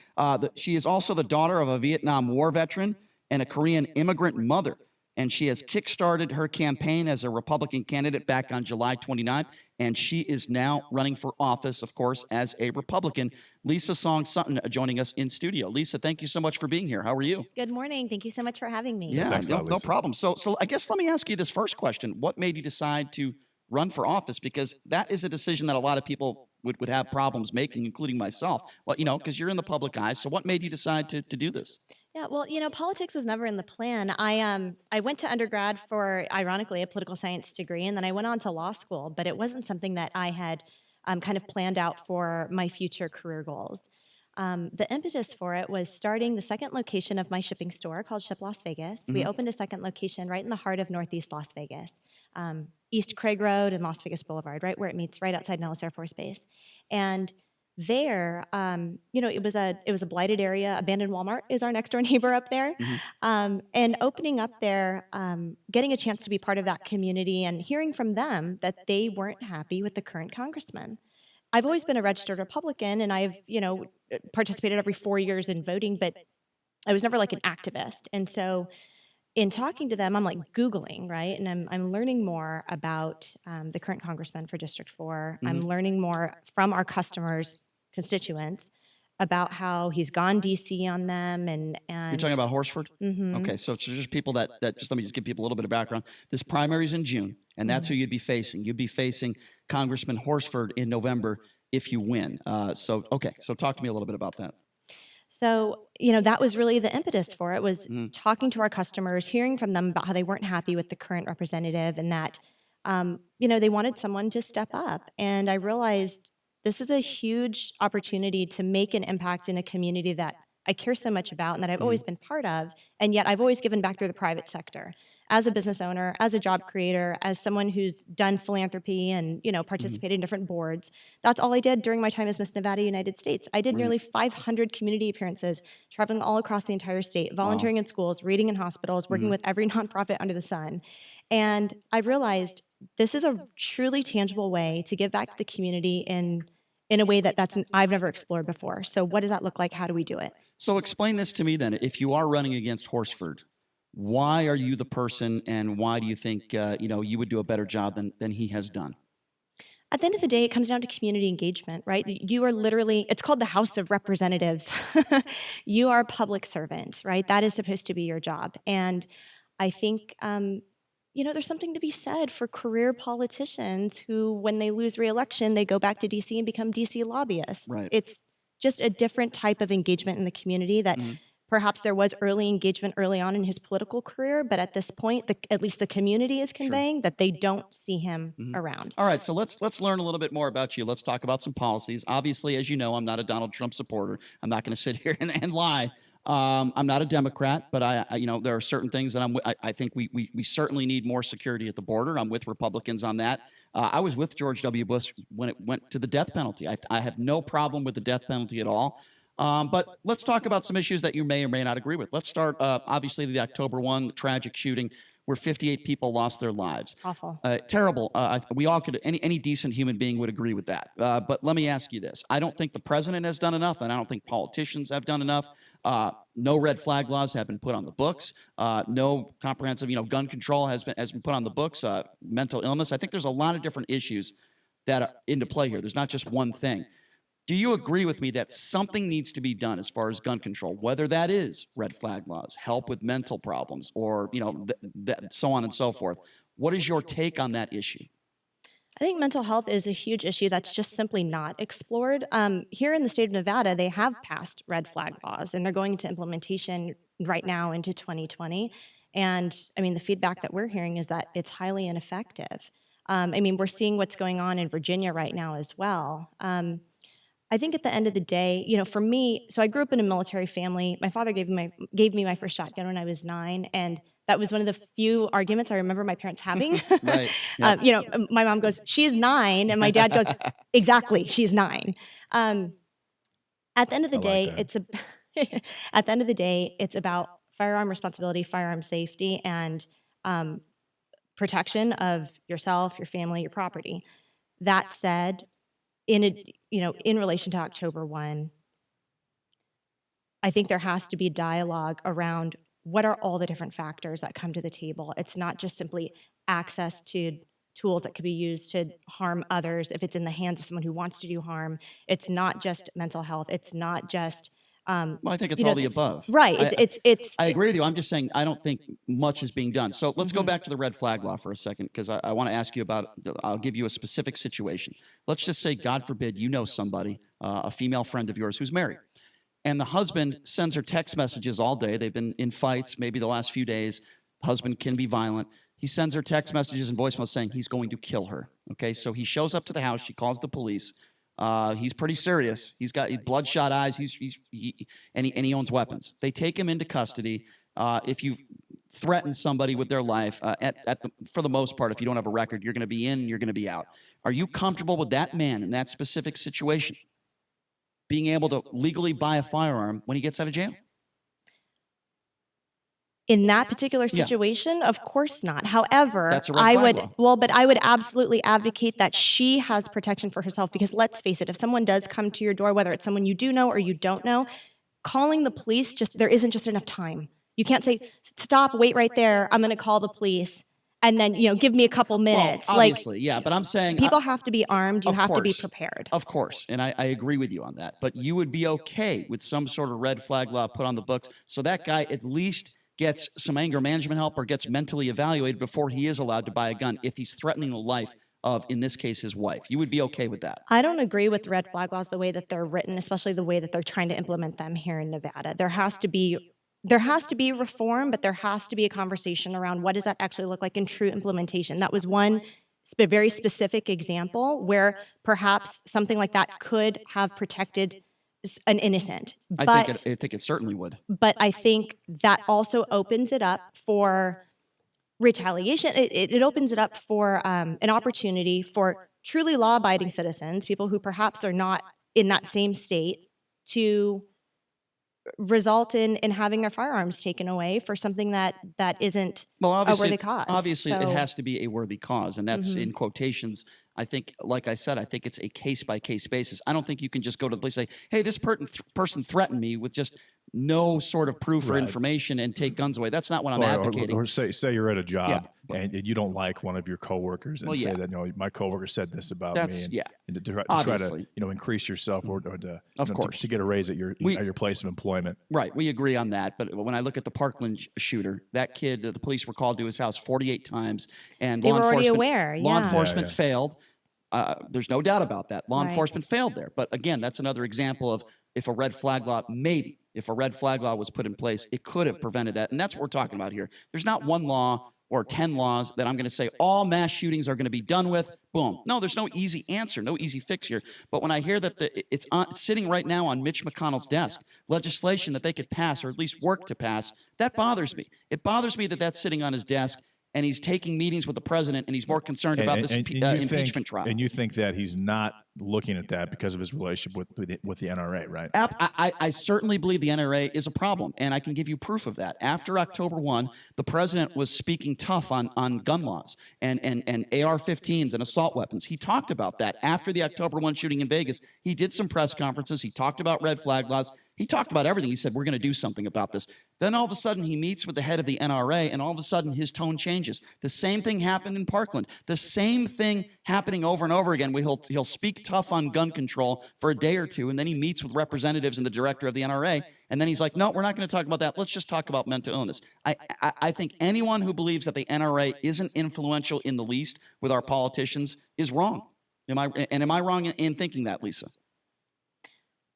She is also the daughter of a Vietnam War veteran and a Korean immigrant mother. And she has kickstarted her campaign as a Republican candidate back on July 29th. And she is now running for office, of course, as a Republican. Lisa Song Sutton joining us in studio. Lisa, thank you so much for being here. How are you? Good morning. Thank you so much for having me. Yeah, no problem. So I guess let me ask you this first question. What made you decide to run for office? Because that is a decision that a lot of people would have problems making, including myself. Well, because you're in the public eye. So what made you decide to do this? Yeah, well, politics was never in the plan. I went to undergrad for, ironically, a political science degree, and then I went on to law school, but it wasn't something that I had kind of planned out for my future career goals. The impetus for it was starting the second location of my shipping store called Ship Las Vegas. Mm-hmm. We opened a second location right in the heart of Northeast Las Vegas, East Craig Road and Las Vegas Boulevard, right where it meets, right outside Nellis Air Force Base. And there, it was a blighted area. Abandoned Walmart is our next door neighbor up there. Mm-hmm. And opening up there, getting a chance to be part of that community and hearing from them that they weren't happy with the current congressman. I've always been a registered Republican, and I've, participated every 4 years in voting, but I was never like an activist. And so in talking to them, I'm like Googling, right? And I'm learning more about the current congressman for District 4. I'm learning more from our customers, constituents, about how he's gone DC on them. And You're talking about Horsford? Okay, so just people that just let me just give people a little bit of background. This primary is in June, and that's who you'd be facing. You'd be facing Congressman Horsford in November if you win. So talk to me a little bit about that. So, that was really the impetus for it, was talking to our customers, hearing from them about how they weren't happy with the current representative and that, they wanted someone to step up. And I realized this is a huge opportunity to make an impact in a community that I care so much about and that I've always been part of, and yet I've always given back through the private sector. As a business owner, as a job creator, as someone who's done philanthropy and, participated in different boards, that's all I did during my time as Miss Nevada, United States. I did nearly 500 community appearances, traveling all across the entire state, volunteering in schools, reading in hospitals, working with every nonprofit under the sun. And I realized this is a truly tangible way to give back to the community in a way I've never explored before. So what does that look like? How do we do it? So explain this to me then. If you are running against Horsford, why are you the person, and why do you think you would do a better job than he has done? At the end of the day, it comes down to community engagement, right? You are literally, it's called the House of Representatives. You are a public servant, right? That is supposed to be your job. And I think, there's something to be said for career politicians who, when they lose re-election, they go back to DC and become DC lobbyists. Right. It's just a different type of engagement in the community that perhaps there was early engagement early on in his political career, but at this point, at least the community is conveying that they don't see him around. All right, so let's learn a little bit more about you. Let's talk about some policies. Obviously, as you know, I'm not a Donald Trump supporter. I'm not going to sit here and lie. I'm not a Democrat, but there are certain things that I think we certainly need more security at the border. I'm with Republicans on that. I was with George W. Bush when it went to the death penalty. I have no problem with the death penalty at all. But let's talk about some issues that you may or may not agree with. Let's start, obviously, the October 1 tragic shooting where 58 people lost their lives. Awful. Terrible. We all could, any decent human being would agree with that. But let me ask you this. I don't think the president has done enough, and I don't think politicians have done enough. No red flag laws have been put on the books. No comprehensive, gun control has been put on the books. Mental illness. I think there's a lot of different issues that are into play here. There's not just one thing. Do you agree with me that something needs to be done as far as gun control, whether that is red flag laws, help with mental problems, or so on and so forth? What is your take on that issue? I think mental health is a huge issue that's just simply not explored. Here in the state of Nevada, they have passed red flag laws, and they're going into implementation right now into 2020. And the feedback that we're hearing is that it's highly ineffective. We're seeing what's going on in Virginia right now as well. I think at the end of the day, for me, so I grew up in a military family. My father gave me my first shotgun when I was 9, and that was one of the few arguments I remember my parents having. Right. Yep. My mom goes, "She's 9," and my dad goes, "Exactly, she's 9." At the end of the day, at the end of the day, it's about firearm responsibility, firearm safety, and protection of yourself, your family, your property. That said, in relation to October 1, I think there has to be dialogue around what are all the different factors that come to the table. It's not just simply access to tools that could be used to harm others if it's in the hands of someone who wants to do harm. It's not just mental health. It's not just well, I think it's all the above. Right. I agree with you. I'm just saying I don't think much is being done. So let's go back to the red flag law for a second, because I want to ask you about, I'll give you a specific situation. Let's just say, God forbid, you know somebody, a female friend of yours who's married, and the husband sends her text messages all day. They've been in fights maybe the last few days. The husband can be violent. He sends her text messages and voicemails saying he's going to kill her. Okay, so he shows up to the house. She calls the police. He's pretty serious. He's got bloodshot eyes. And he owns weapons. They take him into custody. If you threaten somebody with their life, for the most part, if you don't have a record, you're going to be in, you're going to be out. Are you comfortable with that man in that specific situation being able to legally buy a firearm when he gets out of jail? In that particular situation, of course not. However, That's a red flag law. but I would absolutely advocate that she has protection for herself, because let's face it, if someone does come to your door, whether it's someone you do know or you don't know, calling the police, there isn't just enough time. You can't say, stop, wait right there. I'm going to call the police. And then, give me a couple minutes. Well, obviously, yeah, but I'm saying people have to be armed. You have to be course, prepared. Of course, and I agree with you on that. But you would be okay with some sort of red flag law put on the books so that guy at least gets some anger management help or gets mentally evaluated before he is allowed to buy a gun if he's threatening the life of, in this case, his wife. You would be okay with that? I don't agree with red flag laws the way that they're written, especially the way that they're trying to implement them here in Nevada. There has to be reform, but there has to be a conversation around what does that actually look like in true implementation. That was one very specific example where perhaps something like that could have protected an innocent. I think it certainly would. But I think that also opens it up for retaliation. It opens it up for an opportunity for truly law-abiding citizens, people who perhaps are not in that same state, to result in having their firearms taken away for something that isn't a worthy cause. Obviously, it has to be a worthy cause, and that's in quotations. I think, like I said, I think it's a case-by-case basis. I don't think you can just go to the police and say, hey, this person threatened me with just no sort of proof or information and take guns away. That's not what I'm advocating. Or say you're at a job and you don't like one of your coworkers and say that, my coworker said this about me. And to try to increase yourself or to, to get a raise at your place of employment. Right. We agree on that. But when I look at the Parkland shooter, that kid, the police were called to his house 48 times, and they were already aware. Law enforcement failed. There's no doubt about that. Law enforcement failed there. But again, that's another example of if a red flag law, if a red flag law was put in place, it could have prevented that. And that's what we're talking about here. There's not one law or 10 laws that I'm going to say all mass shootings are going to be done with. Boom. No, there's no easy answer, no easy fix here. But when I hear that it's sitting right now on Mitch McConnell's desk, legislation that they could pass or at least work to pass, that bothers me. It bothers me that that's sitting on his desk and he's taking meetings with the president and he's more concerned about this impeachment trial. And you think that he's not looking at that because of his relationship with the NRA, right? I certainly believe the NRA is a problem, and I can give you proof of that. After October 1, the president was speaking tough on gun laws and AR-15s and assault weapons. He talked about that. After the October 1 shooting in Vegas, he did some press conferences. He talked about red flag laws. He talked about everything. He said, we're going to do something about this. Then all of a sudden, he meets with the head of the NRA, and all of a sudden, his tone changes. The same thing happened in Parkland. The same thing happening over and over again, where he'll speak tough on gun control for a day or two, and then he meets with representatives and the director of the NRA, and then he's like, no, we're not going to talk about that. Let's just talk about mental illness. I think anyone who believes that the NRA isn't influential in the least with our politicians is wrong. Am I wrong in thinking that, Lisa?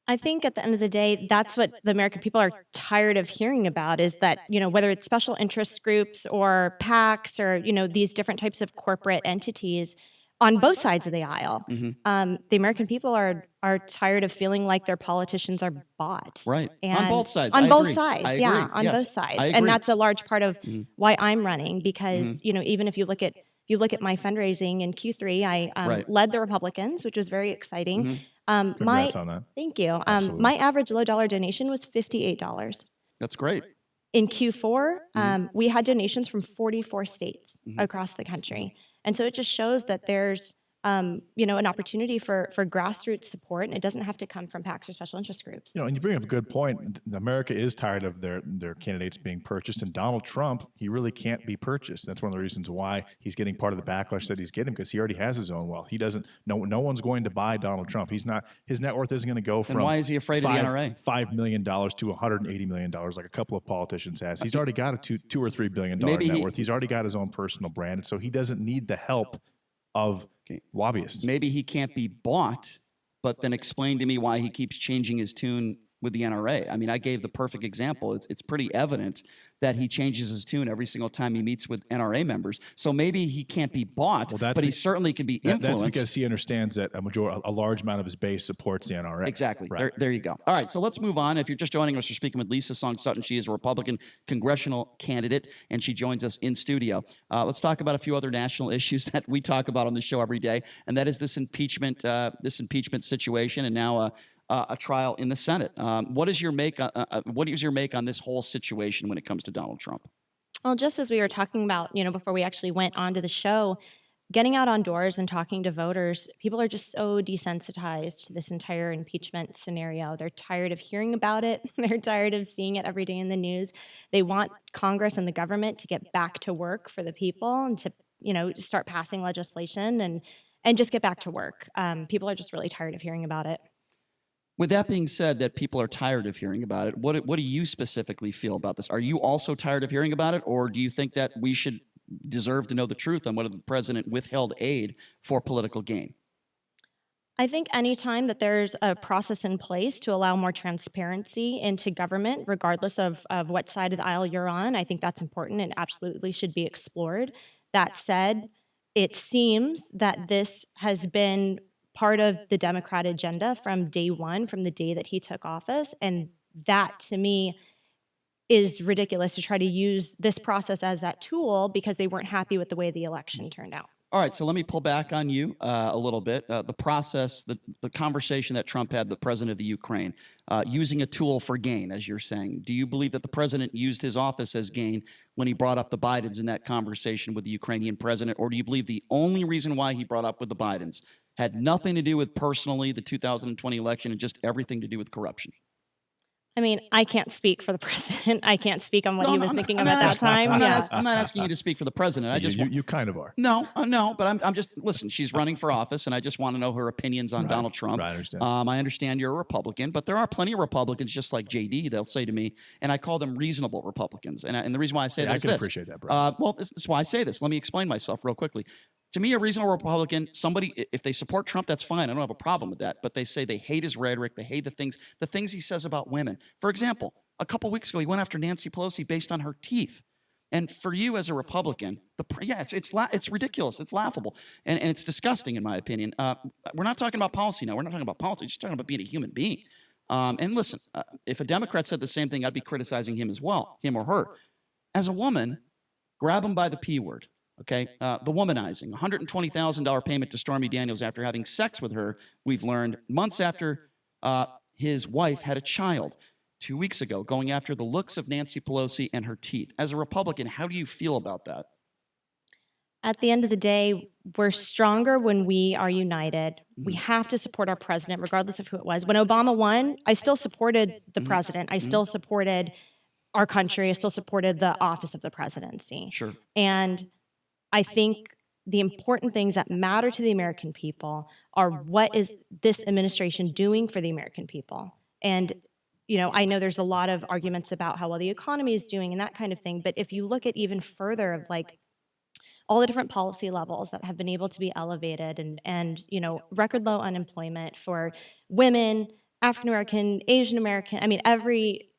I think at the end of the day, that's what the American people are tired of hearing about, is that, whether it's special interest groups or PACs or, these different types of corporate entities on both sides of the aisle, the American people are tired of feeling like their politicians are bought. Right. And on both sides. On I both agree. sides. I Yeah. agree. On Yes. both sides. I And agree. that's a large part of why I'm running, because, even if you look at my fundraising in Q3, I led the Republicans, which was very exciting. Congrats on that. Thank you. Absolutely. My average low dollar donation was $58. That's great. In Q4, we had donations from 44 states across the country. And so it just shows that there's an opportunity for grassroots support, and it doesn't have to come from PACs or special interest groups. And you bring up a good point. America is tired of their candidates being purchased, and Donald Trump, he really can't be purchased. That's one of the reasons why he's getting part of the backlash that he's getting, because he already has his own wealth. He doesn't. No one's going to buy Donald Trump. He's not. His net worth isn't going to go from. And why is he afraid of the NRA? $5 million to $180 million, like a couple of politicians has. He's already got a $2 or $3 billion net worth. He's already got his own personal brand, so he doesn't need the help of lobbyists. Maybe he can't be bought, but then explain to me why he keeps changing his tune with the NRA. I mean, I gave the perfect example. It's pretty evident that he changes his tune every single time he meets with NRA members. So maybe he can't be bought, but he certainly can be influenced. That's because he understands that a large amount of his base supports the NRA. Exactly. Right. There you go. All right, so let's move on. If you're just joining us, we're speaking with Lisa Song-Sutton. She is a Republican congressional candidate, and she joins us in studio. Let's talk about a few other national issues that we talk about on the show every day, and that is this impeachment situation, and now a trial in the Senate. What is your make on this whole situation when it comes to Donald Trump? Well, just as we were talking about, before we actually went on to the show, getting out on doors and talking to voters, people are just so desensitized to this entire impeachment scenario. They're tired of hearing about it. They're tired of seeing it every day in the news. They want Congress and the government to get back to work for the people and to, start passing legislation and just get back to work. People are just really tired of hearing about it. With that being said, that people are tired of hearing about it, what do you specifically feel about this? Are you also tired of hearing about it, or do you think that we should deserve to know the truth on whether the president withheld aid for political gain? I think anytime that there's a process in place to allow more transparency into government, regardless of what side of the aisle you're on, I think that's important and absolutely should be explored. That said, it seems that this has been part of the Democrat agenda from day one, from the day that he took office. And that, to me, is ridiculous to try to use this process as that tool because they weren't happy with the way the election turned out. All right, so let me pull back on you a little bit. The process, the conversation that Trump had, the president of the Ukraine, using a tool for gain, as you're saying. Do you believe that the president used his office as gain when he brought up the Bidens in that conversation with the Ukrainian president? Or do you believe the only reason why he brought up with the Bidens had nothing to do with personally the 2020 election and just everything to do with corruption? I mean, I can't speak for the president. I can't speak on what he was thinking of at that time. I'm not asking you to speak for the president. I just you kind of are. No, but I'm just listen. She's running for office, and I just want to know her opinions on Donald Trump. Right, I understand. I understand you're a Republican, but there are plenty of Republicans just like JD. They'll say to me, and I call them reasonable Republicans. And the reason why I say that is I can this. appreciate that, bro. Well, this is why I say this. Let me explain myself real quickly. To me, a reasonable Republican, somebody, if they support Trump, that's fine. I don't have a problem with that. But they say they hate his rhetoric. They hate the things he says about women. For example, a couple weeks ago, he went after Nancy Pelosi based on her teeth. And for you as a Republican, it's ridiculous. It's laughable. And it's disgusting, in my opinion. We're not talking about policy now. We're not talking about politics. We're just talking about being a human being. And listen, if a Democrat said the same thing, I'd be criticizing him as well, him or her. As a woman, grab him by the P word. Okay, the womanizing, $120,000 payment to Stormy Daniels after having sex with her, we've learned months after his wife had a child 2 weeks ago, going after the looks of Nancy Pelosi and her teeth. As a Republican, how do you feel about that? At the end of the day, we're stronger when we are united. We have to support our president, regardless of who it was. When Obama won, I still supported the president. I still supported our country. I still supported the office of the presidency. Sure. And I think the important things that matter to the American people are what is this administration doing for the American people. And, I know there's a lot of arguments about how well the economy is doing and that kind of thing. But if you look at even further of all the different policy levels that have been able to be elevated and record low unemployment for women, African American, Asian American, I mean, every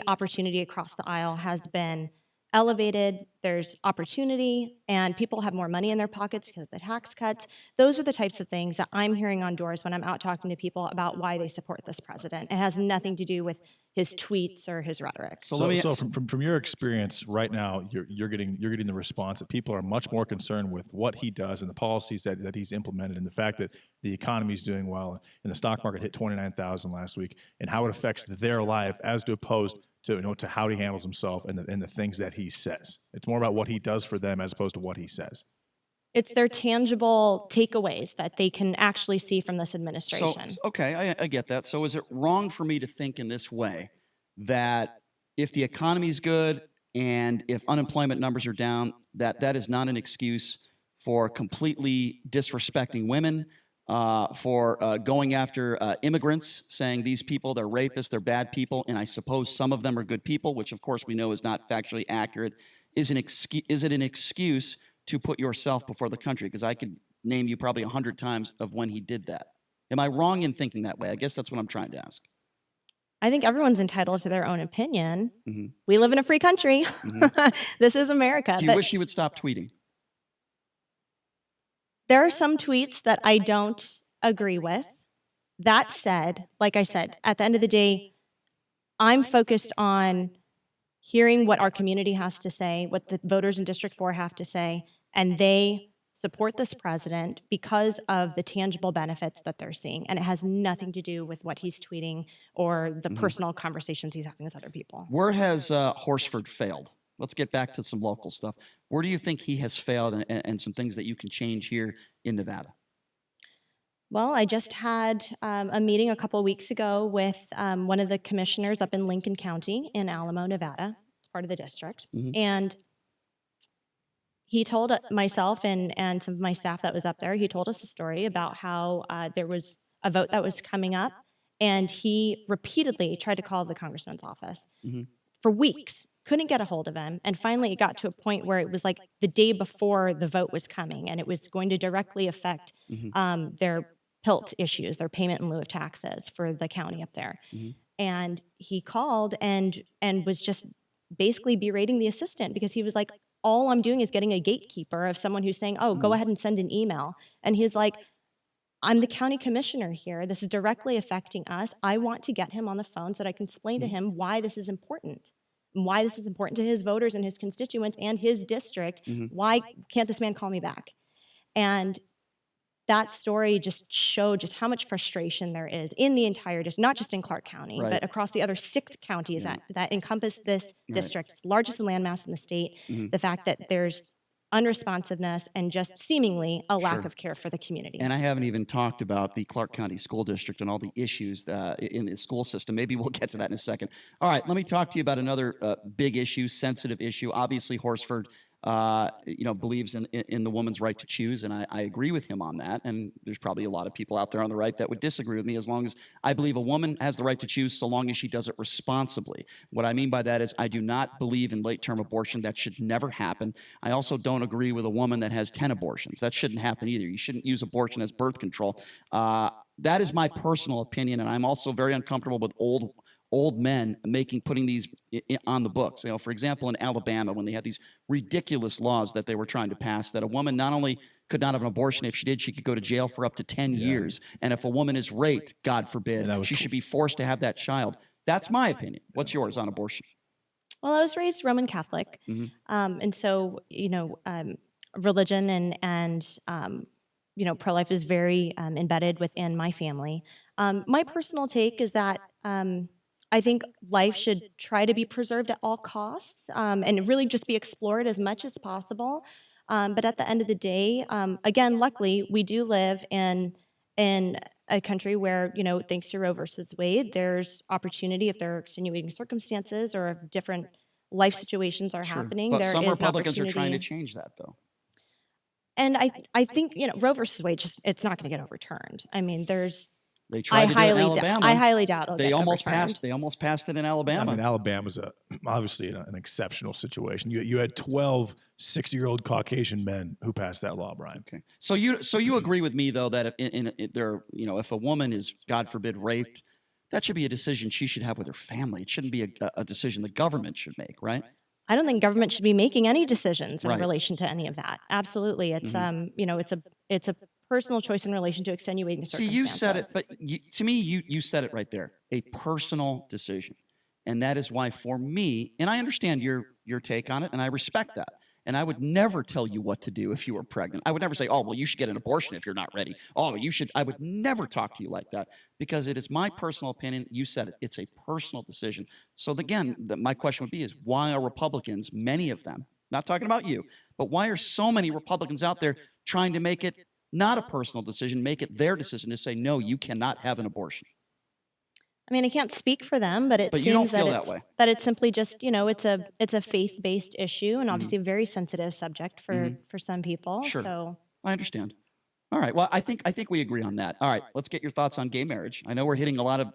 opportunity across the aisle has been elevated. There's opportunity, and people have more money in their pockets because of the tax cuts. Those are the types of things that I'm hearing on doors when I'm out talking to people about why they support this president. It has nothing to do with his tweets or his rhetoric. So from your experience right now, you're getting the response that people are much more concerned with what he does and the policies that he's implemented, and the fact that the economy is doing well and the stock market hit 29,000 last week, and how it affects their life as opposed to how he handles himself and the things that he says. It's more about what he does for them as opposed to what he says. It's their tangible takeaways that they can actually see from this administration. So, okay, I get that. So is it wrong for me to think in this way, that if the economy is good and if unemployment numbers are down, that is not an excuse for completely disrespecting women, for going after immigrants, saying these people, they're rapists, they're bad people, and I suppose some of them are good people, which of course we know is not factually accurate. Is it an excuse to put yourself before the country? Because I could name you probably 100 times of when he did that. Am I wrong in thinking that way? I guess that's what I'm trying to ask. I think everyone's entitled to their own opinion. Mm-hmm. We live in a free country. Mm-hmm. This is America. Do you wish he would stop tweeting? There are some tweets that I don't agree with. That said, like I said, at the end of the day, I'm focused on hearing what our community has to say, what the voters in District 4 have to say, and they support this president because of the tangible benefits that they're seeing. And it has nothing to do with what he's tweeting or the personal conversations he's having with other people. Where has Horsford failed? Let's get back to some local stuff. Where do you think he has failed, and some things that you can change here in Nevada? Well, I just had a meeting a couple of weeks ago with one of the commissioners up in Lincoln County in Alamo, Nevada. It's part of the district. And he told myself and some of my staff that was up there, he told us a story about how there was a vote that was coming up, and he repeatedly tried to call the congressman's office for weeks, couldn't get a hold of him, and finally it got to a point where it was like the day before the vote was coming, and it was going to directly affect their PILT issues, their payment in lieu of taxes for the county up there. And he called and was just basically berating the assistant because he was like, all I'm doing is getting a gatekeeper of someone who's saying, oh, go ahead and send an email. And he's like, I'm the county commissioner here. This is directly affecting us. I want to get him on the phone so that I can explain to him why this is important, and why this is important to his voters and his constituents and his district. Why can't this man call me back? And that story just showed just how much frustration there is in the entire district, not just in Clark County, but across the other 6 counties that encompass this district, largest in landmass in the state. The fact that there's unresponsiveness and just seemingly a lack of care for the community. And I haven't even talked about the Clark County School District and all the issues in the school system. Maybe we'll get to that in a second. All right, let me talk to you about another big issue, sensitive issue. Obviously, Horsford believes in the woman's right to choose, and I agree with him on that. And there's probably a lot of people out there on the right that would disagree with me, as long as I believe a woman has the right to choose, so long as she does it responsibly. What I mean by that is I do not believe in late-term abortion. That should never happen. I also don't agree with a woman that has 10 abortions. That shouldn't happen either. You shouldn't use abortion as birth control. That is my personal opinion, and I'm also very uncomfortable with old men putting these on the books. For example, in Alabama, when they had these ridiculous laws that they were trying to pass, that a woman not only could not have an abortion, if she did, she could go to jail for up to 10 years. And if a woman is raped, God forbid, she should be forced to have that child. That's my opinion. What's yours on abortion? Well, I was raised Roman Catholic. And so, religion and pro-life is very embedded within my family. My personal take is that I think life should try to be preserved at all costs and really just be explored as much as possible. But at the end of the day, again, luckily, we do live in a country where, thanks to Roe versus Wade, there's opportunity if there are extenuating circumstances or if different life situations are happening. But there some is Republicans are trying to opportunity. change that, though. And I think, Roe versus Wade, it's not going to get overturned. I mean, They tried to do it in Alabama. I highly doubt it'll They get almost overturned. passed. They almost passed it in Alabama. I mean, Alabama's obviously an exceptional situation. You had 12 60-year-old Caucasian men who passed that law, Brian. Okay. So you agree with me, though, that if a woman is, God forbid, raped, that should be a decision she should have with her family. It shouldn't be a decision the government should make, right? I don't think government should be making any decisions in Right. relation to any of that. Absolutely, it's it's a personal choice in relation to extenuating See, circumstances. you said it, but to me, you said it right there. A personal decision. And that is why, for me, and I understand your take on it, and I respect that. And I would never tell you what to do if you were pregnant. I would never say, oh, well, you should get an abortion if you're not ready. Oh, you should. I would never talk to you like that, because it is my personal opinion. You said it. It's a personal decision. So again, my question would be is, why are Republicans, many of them, not talking about you, but why are so many Republicans out there trying to make it not a personal decision, make it their decision to say, no, you cannot have an abortion? I mean, I can't speak for them, but it But seems you don't feel that it's, way. that it's simply just, it's a faith-based issue and obviously a very sensitive subject for some people. Sure. So I understand. All right. Well, I think we agree on that. All right. Let's get your thoughts on gay marriage. I know we're hitting a lot of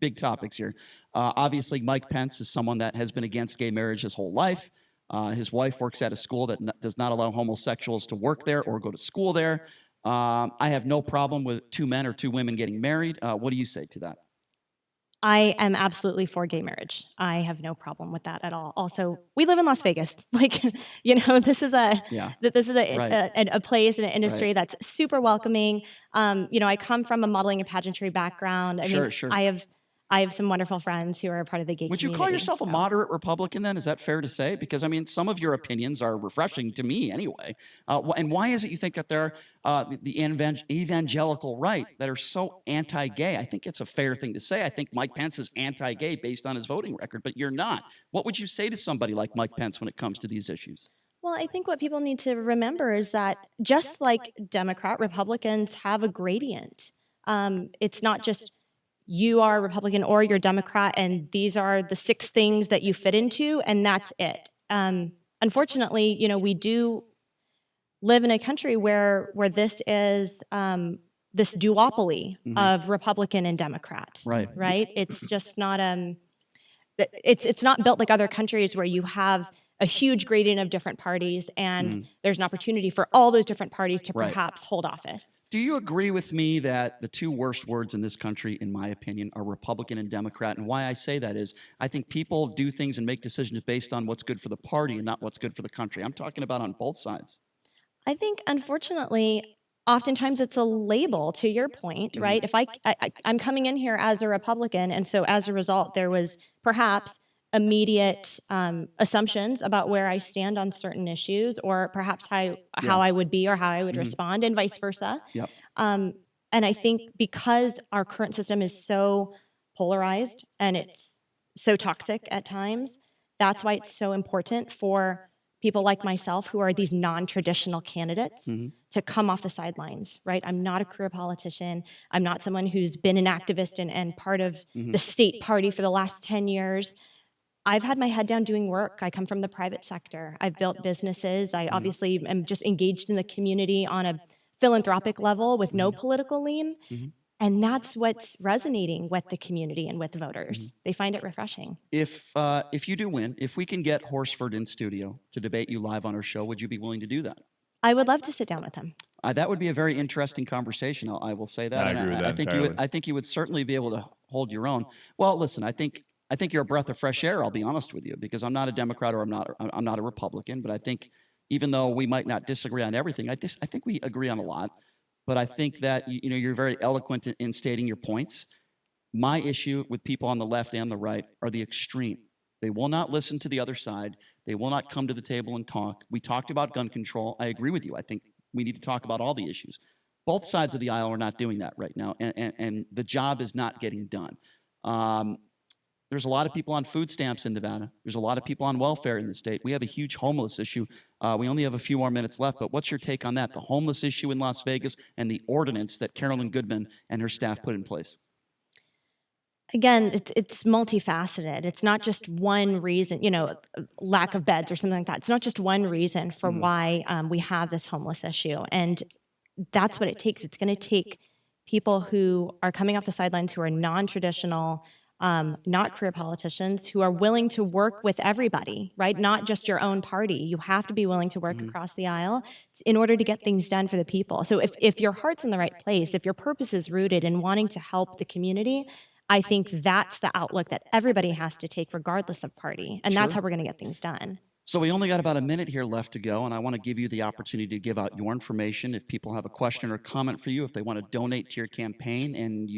big topics here. Obviously, Mike Pence is someone that has been against gay marriage his whole life. His wife works at a school that does not allow homosexuals to work there or go to school there. I have no problem with 2 men or 2 women getting married. What do you say to that? I am absolutely for gay marriage. I have no problem with that at all. Also, we live in Las Vegas. This is a place and an industry that's super welcoming. I come from a modeling and pageantry background. I mean, Sure. I have I have some wonderful friends who are part of the gay Would you community. call yourself a moderate Republican then? Is that fair to say? Because, I mean, some of your opinions are refreshing to me anyway. And why is it you think that they're the evangelical right that are so anti-gay? I think it's a fair thing to say. I think Mike Pence is anti-gay based on his voting record, but you're not. What would you say to somebody like Mike Pence when it comes to these issues? Well, I think what people need to remember is that just like Democrat, Republicans have a gradient. It's not just you are a Republican or you're Democrat, and these are the 6 things that you fit into, and that's it. Unfortunately, we do live in a country where this is this duopoly of Republican and Democrat. Right. It's just not it's not built like other countries where you have a huge gradient of different parties, and there's an opportunity for all those different parties to perhaps hold office. Do you agree with me that the 2 worst words in this country, in my opinion, are Republican and Democrat? And why I say that is I think people do things and make decisions based on what's good for the party and not what's good for the country. I'm talking about on both sides. I think, unfortunately, oftentimes it's a label, to your point, right? If I'm coming in here as a Republican, and so as a result, there was perhaps immediate assumptions about where I stand on certain issues, or perhaps how I would be or how I would respond, and vice versa. And I think because our current system is so polarized and it's so toxic at times, that's why it's so important for people like myself who are these non-traditional candidates to come off the sidelines, right? I'm not a career politician. I'm not someone who's been an activist and part of the state party for the last 10 years. I've had my head down doing work. I come from the private sector. I've built businesses. I obviously am just engaged in the community on a philanthropic level with no political lean. And that's what's resonating with the community and with voters. They find it refreshing. If you do win, if we can get Horsford in studio to debate you live on our show, would you be willing to do that? I would love to sit down with him. That would be a very interesting conversation. I will say that. I agree with that entirely. I think you would certainly be able to hold your own. Well, listen, I think you're a breath of fresh air. I'll be honest with you, because I'm not a Democrat or I'm not a Republican. But I think even though we might not disagree on everything, I think we agree on a lot. But I think that you're very eloquent in stating your points. My issue with people on the left and the right are the extreme. They will not listen to the other side. They will not come to the table and talk. We talked about gun control. I agree with you. I think we need to talk about all the issues. Both sides of the aisle are not doing that right now, and the job is not getting done. There's a lot of people on food stamps in Nevada. There's a lot of people on welfare in the state. We have a huge homeless issue. We only have a few more minutes left, but what's your take on that? The homeless issue in Las Vegas and the ordinance that Carolyn Goodman and her staff put in place. Again, it's multifaceted. It's not just one reason, lack of beds or something like that. It's not just one reason for why we have this homeless issue. And that's what it takes. It's going to take people who are coming off the sidelines, who are non-traditional, not career politicians, who are willing to work with everybody, right? Not just your own party. You have to be willing to work across the aisle in order to get things done for the people. So if your heart's in the right place, if your purpose is rooted in wanting to help the community, I think that's the outlook that everybody has to take regardless of party. And that's how we're going to get things done. So we only got about a minute here left to go, and I want to give you the opportunity to give out your information. If people have a question or comment for you, if they want to donate to your campaign, and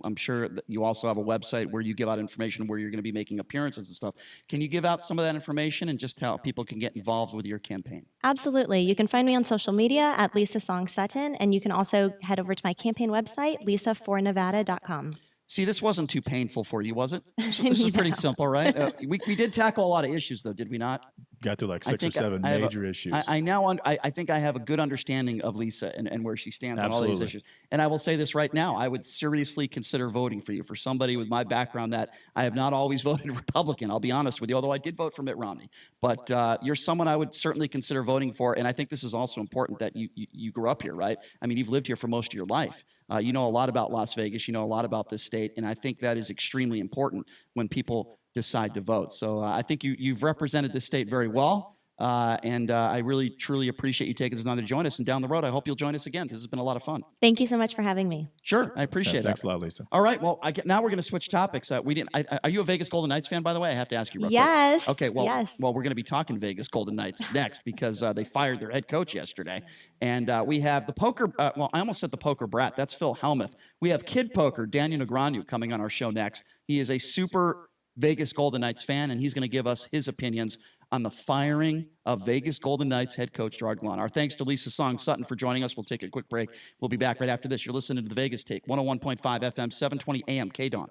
I'm sure that you also have a website where you give out information where you're going to be making appearances and stuff. Can you give out some of that information and just how people can get involved with your campaign? Absolutely. You can find me on social media at Lisa Song Sutton, and you can also head over to my campaign website, lisafornevada.com. See, this wasn't too painful for you, was it? This is pretty simple, right? We did tackle a lot of issues, though, did we not? Got through like 6 or 7 major issues. I think I have a good understanding of Lisa and where she stands on all these issues. And I will say this right now, I would seriously consider voting for you. For somebody with my background, that I have not always voted Republican, I'll be honest with you, although I did vote for Mitt Romney. But you're someone I would certainly consider voting for, and I think this is also important that you grew up here, right? I mean, you've lived here for most of your life. You know a lot about Las Vegas, you know a lot about this state, and I think that is extremely important when people decide to vote. So I think you've represented this state very well. And I really, truly appreciate you taking the time to join us. And down the road, I hope you'll join us again. This has been a lot of fun. Thank you so much for having me. Sure, I appreciate it. Thanks a lot, Lisa. All right, well, now we're going to switch topics. Are you a Vegas Golden Knights fan, by the way? I have to ask you real Yes. quick. Okay, well, yes. well, we're going to be talking Vegas Golden Knights next because they fired their head coach yesterday. And we have the poker, I almost said the poker brat. That's Phil Hellmuth. We have Kid Poker, Daniel Negreanu, coming on our show next. He is a super Vegas Golden Knights fan, and he's going to give us his opinions on the firing of Vegas Golden Knights head coach Gerard Gallant. Our thanks to Lisa Song-Sutton for joining us. We'll take a quick break. We'll be back right after this. You're listening to the Vegas Take, 101.5 FM, 720 AM, KDAWN.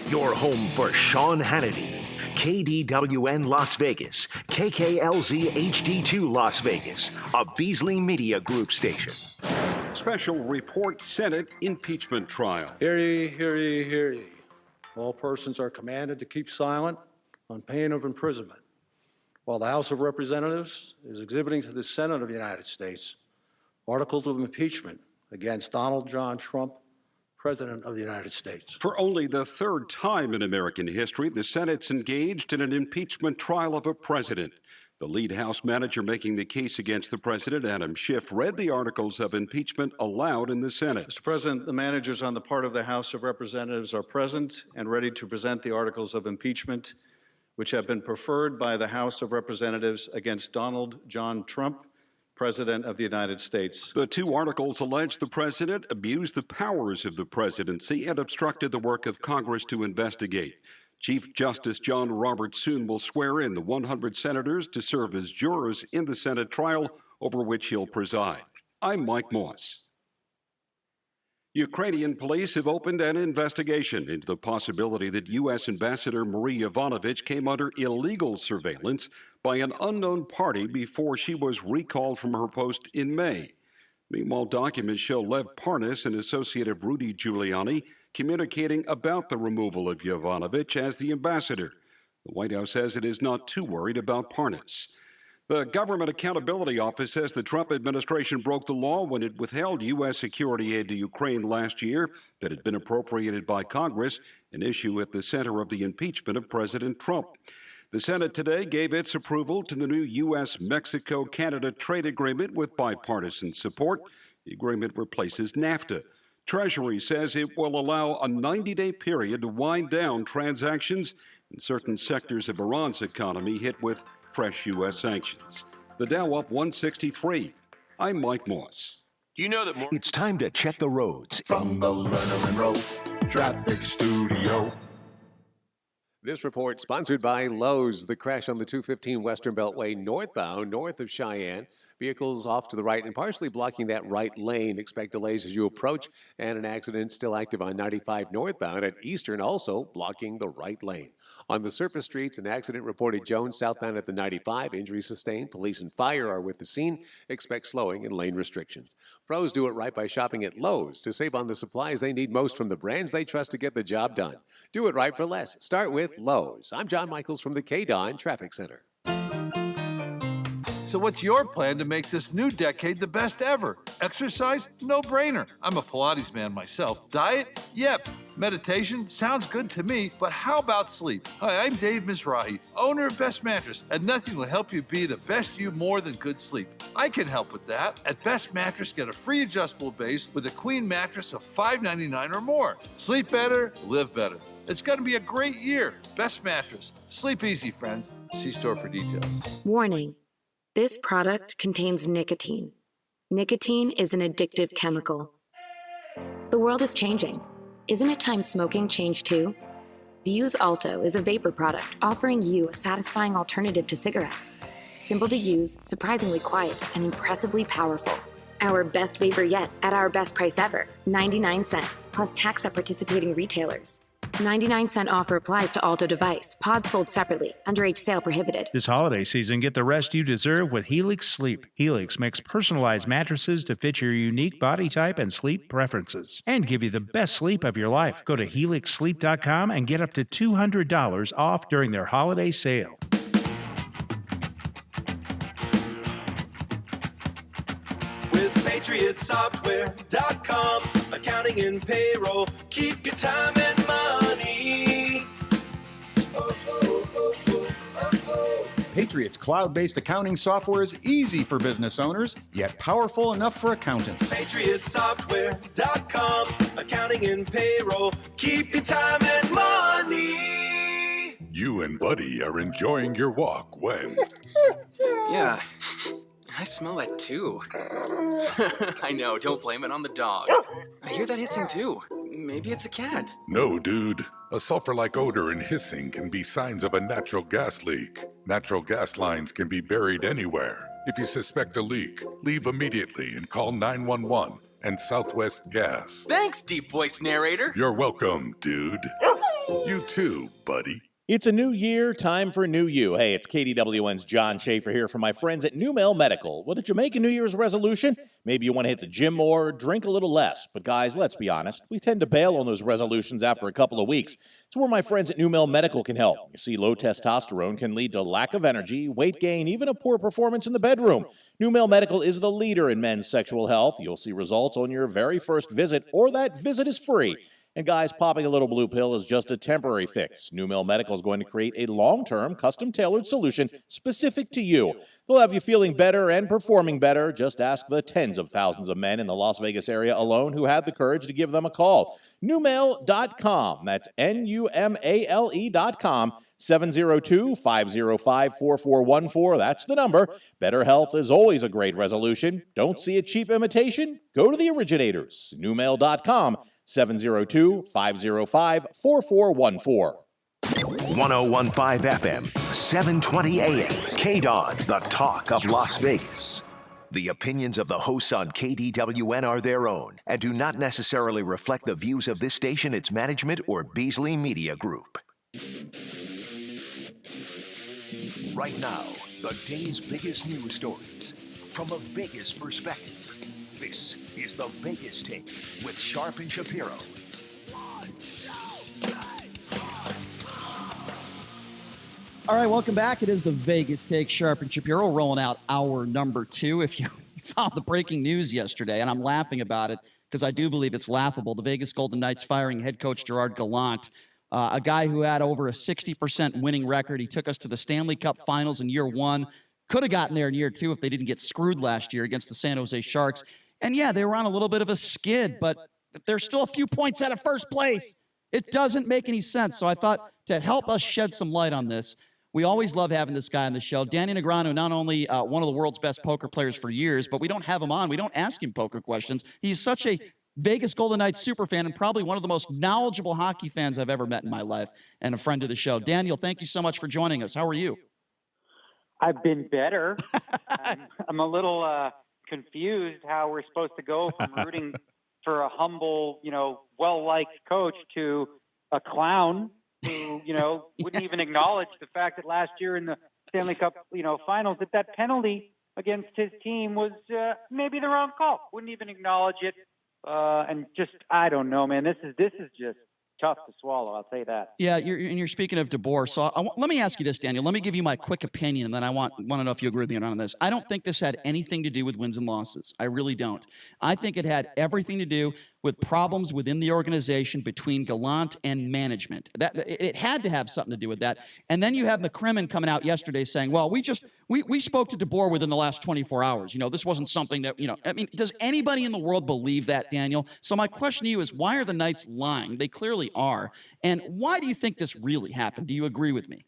Your home for Sean Hannity, KDWN Las Vegas, KKLZ HD2 Las Vegas, a Beasley Media Group station. Special report Senate impeachment trial. Hear ye, hear ye, hear ye. All persons are commanded to keep silent on pain of imprisonment, while the House of Representatives is exhibiting to the Senate of the United States articles of impeachment against Donald John Trump, President of the United States. For only the third time in American history, the Senate's engaged in an impeachment trial of a president. The lead House manager making the case against the president, Adam Schiff, read the articles of impeachment aloud in the Senate. Mr. President, the managers on the part of the House of Representatives are present and ready to present the articles of impeachment, which have been preferred by the House of Representatives against Donald John Trump, President of the United States. The two articles allege the president abused the powers of the presidency and obstructed the work of Congress to investigate. Chief Justice John Roberts soon will swear in the 100 senators to serve as jurors in the Senate trial over which he'll preside. I'm Mike Moss. Ukrainian police have opened an investigation into the possibility that U.S. Ambassador Marie Yovanovitch came under illegal surveillance by an unknown party before she was recalled from her post in May. Meanwhile, documents show Lev Parnas and associate of Rudy Giuliani communicating about the removal of Yovanovitch as the ambassador. The White House says it is not too worried about Parnas. The Government Accountability Office says the Trump administration broke the law when it withheld U.S. security aid to Ukraine last year that had been appropriated by Congress, an issue at the center of the impeachment of President Trump. The Senate today gave its approval to the new U.S.-Mexico-Canada trade agreement with bipartisan support. The agreement replaces NAFTA. Treasury says it will allow a 90-day period to wind down transactions in certain sectors of Iran's economy hit with fresh U.S. sanctions. The Dow up 163. I'm Mike Moss. You know that it's time to check the roads. From the Lerner and Rowe Traffic Studio. This report sponsored by Lowe's. The crash on the 215 Western Beltway northbound, north of Cheyenne. Vehicles off to the right and partially blocking that right lane. Expect delays as you approach. And an accident still active on 95 northbound at Eastern, also blocking the right lane. On the surface streets, an accident reported Jones southbound at the 95. Injuries sustained. Police and fire are with the scene. Expect slowing and lane restrictions. Pros do it right by shopping at Lowe's to save on the supplies they need most from the brands they trust to get the job done. Do it right for less. Start with Lowe's. I'm John Michaels from the KDAWN Traffic Center. So what's your plan to make this new decade the best ever? Exercise? No brainer. I'm a Pilates man myself. Diet? Yep. Meditation? Sounds good to me, but how about sleep? Hi, I'm Dave Mizrahi, owner of Best Mattress, and nothing will help you be the best you more than good sleep. I can help with that. At Best Mattress, get a free adjustable base with a queen mattress of $5.99 or more. Sleep better, live better. It's going to be a great year. Best Mattress. Sleep easy, friends. See store for details. Warning. This product contains nicotine. Nicotine is an addictive chemical. The world is changing. Isn't it time smoking changed too? Vuse Alto is a vapor product offering you a satisfying alternative to cigarettes. Simple to use, surprisingly quiet, and impressively powerful. Our best vapor yet at our best price ever, 99 cents, plus tax at participating retailers. 99-cent offer applies to Alto device. Pods sold separately. Underage sale prohibited. This holiday season, get the rest you deserve with Helix Sleep. Helix makes personalized mattresses to fit your unique body type and sleep preferences and give you the best sleep of your life. Go to helixsleep.com and get up to $200 off during their holiday sale. With PatriotSoftware.com, accounting and payroll, keep your time and money. Patriot's cloud-based accounting software is easy for business owners, yet powerful enough for accountants. PatriotSoftware.com. Accounting and payroll. Keep your time and money. You and Buddy are enjoying your walk when... Yeah, I smell that too. I know, don't blame it on the dog. I hear that hissing too. Maybe it's a cat. No, dude. A sulfur-like odor and hissing can be signs of a natural gas leak. Natural gas lines can be buried anywhere. If you suspect a leak, leave immediately and call 911 and Southwest Gas. Thanks, deep voice narrator. You're welcome, dude. You too, buddy. It's a new year, time for new you. Hey, it's KDWN's John Schaefer here from my friends at Numel Medical. Well, did you make a New Year's resolution? Maybe you want to hit the gym more, drink a little less. But guys, let's be honest, we tend to bail on those resolutions after a couple of weeks. It's where my friends at Numel Medical can help. You see, low testosterone can lead to lack of energy, weight gain, even a poor performance in the bedroom. Numel Medical is the leader in men's sexual health. You'll see results on your very first visit, or that visit is free. And guys, popping a little blue pill is just a temporary fix. Numel Medical is going to create a long-term, custom-tailored solution specific to you. They'll have you feeling better and performing better. Just ask the tens of thousands of men in the Las Vegas area alone who had the courage to give them a call. Numel.com. That's Numale.com. 702-505-4414. That's the number. Better health is always a great resolution. Don't see a cheap imitation? Go to the originators. Numel.com. 702-505-4414. 1015 FM, 720 AM. KDON, the talk of Las Vegas. The opinions of the hosts on KDWN are their own and do not necessarily reflect the views of this station, its management, or Beasley Media Group. Right now, the day's biggest news stories from a Vegas perspective. This is the Vegas Take with Sharp and Shapiro. All right, welcome back. It is the Vegas Take. Sharp and Shapiro rolling out hour number 2. If you found the breaking news yesterday, and I'm laughing about it because I do believe it's laughable, the Vegas Golden Knights firing head coach Gerard Gallant, a guy who had over a 60% winning record. He took us to the Stanley Cup Finals in year 1. Could have gotten there in year 2 if they didn't get screwed last year against the San Jose Sharks. And yeah, they were on a little bit of a skid, but they're still a few points out of first place. It doesn't make any sense. So I thought to help us shed some light on this, we always love having this guy on the show. Danny Negreanu, not only one of the world's best poker players for years, but we don't have him on. We don't ask him poker questions. He's such a Vegas Golden Knights superfan and probably one of the most knowledgeable hockey fans I've ever met in my life and a friend of the show. Daniel, thank you so much for joining us. How are you? I've been better. I'm a little confused how we're supposed to go from rooting for a humble, well-liked coach to a clown who, wouldn't even acknowledge the fact that last year in the Stanley Cup, finals, that penalty against his team was maybe the wrong call. Wouldn't even acknowledge it. And just, I don't know, man. This is just tough to swallow. I'll say that. Yeah, you're speaking of DeBoer. So let me ask you this, Daniel. Let me give you my quick opinion, and then I want to know if you agree with me or not on this. I don't think this had anything to do with wins and losses. I really don't. I think it had everything to do with problems within the organization between Gallant and management. It had to have something to do with that. And then you have McCrimmon coming out yesterday saying, well, we spoke to DeBoer within the last 24 hours. This wasn't something that, does anybody in the world believe that, Daniel? So my question to you is, why are the Knights lying? They clearly are. And why do you think this really happened? Do you agree with me?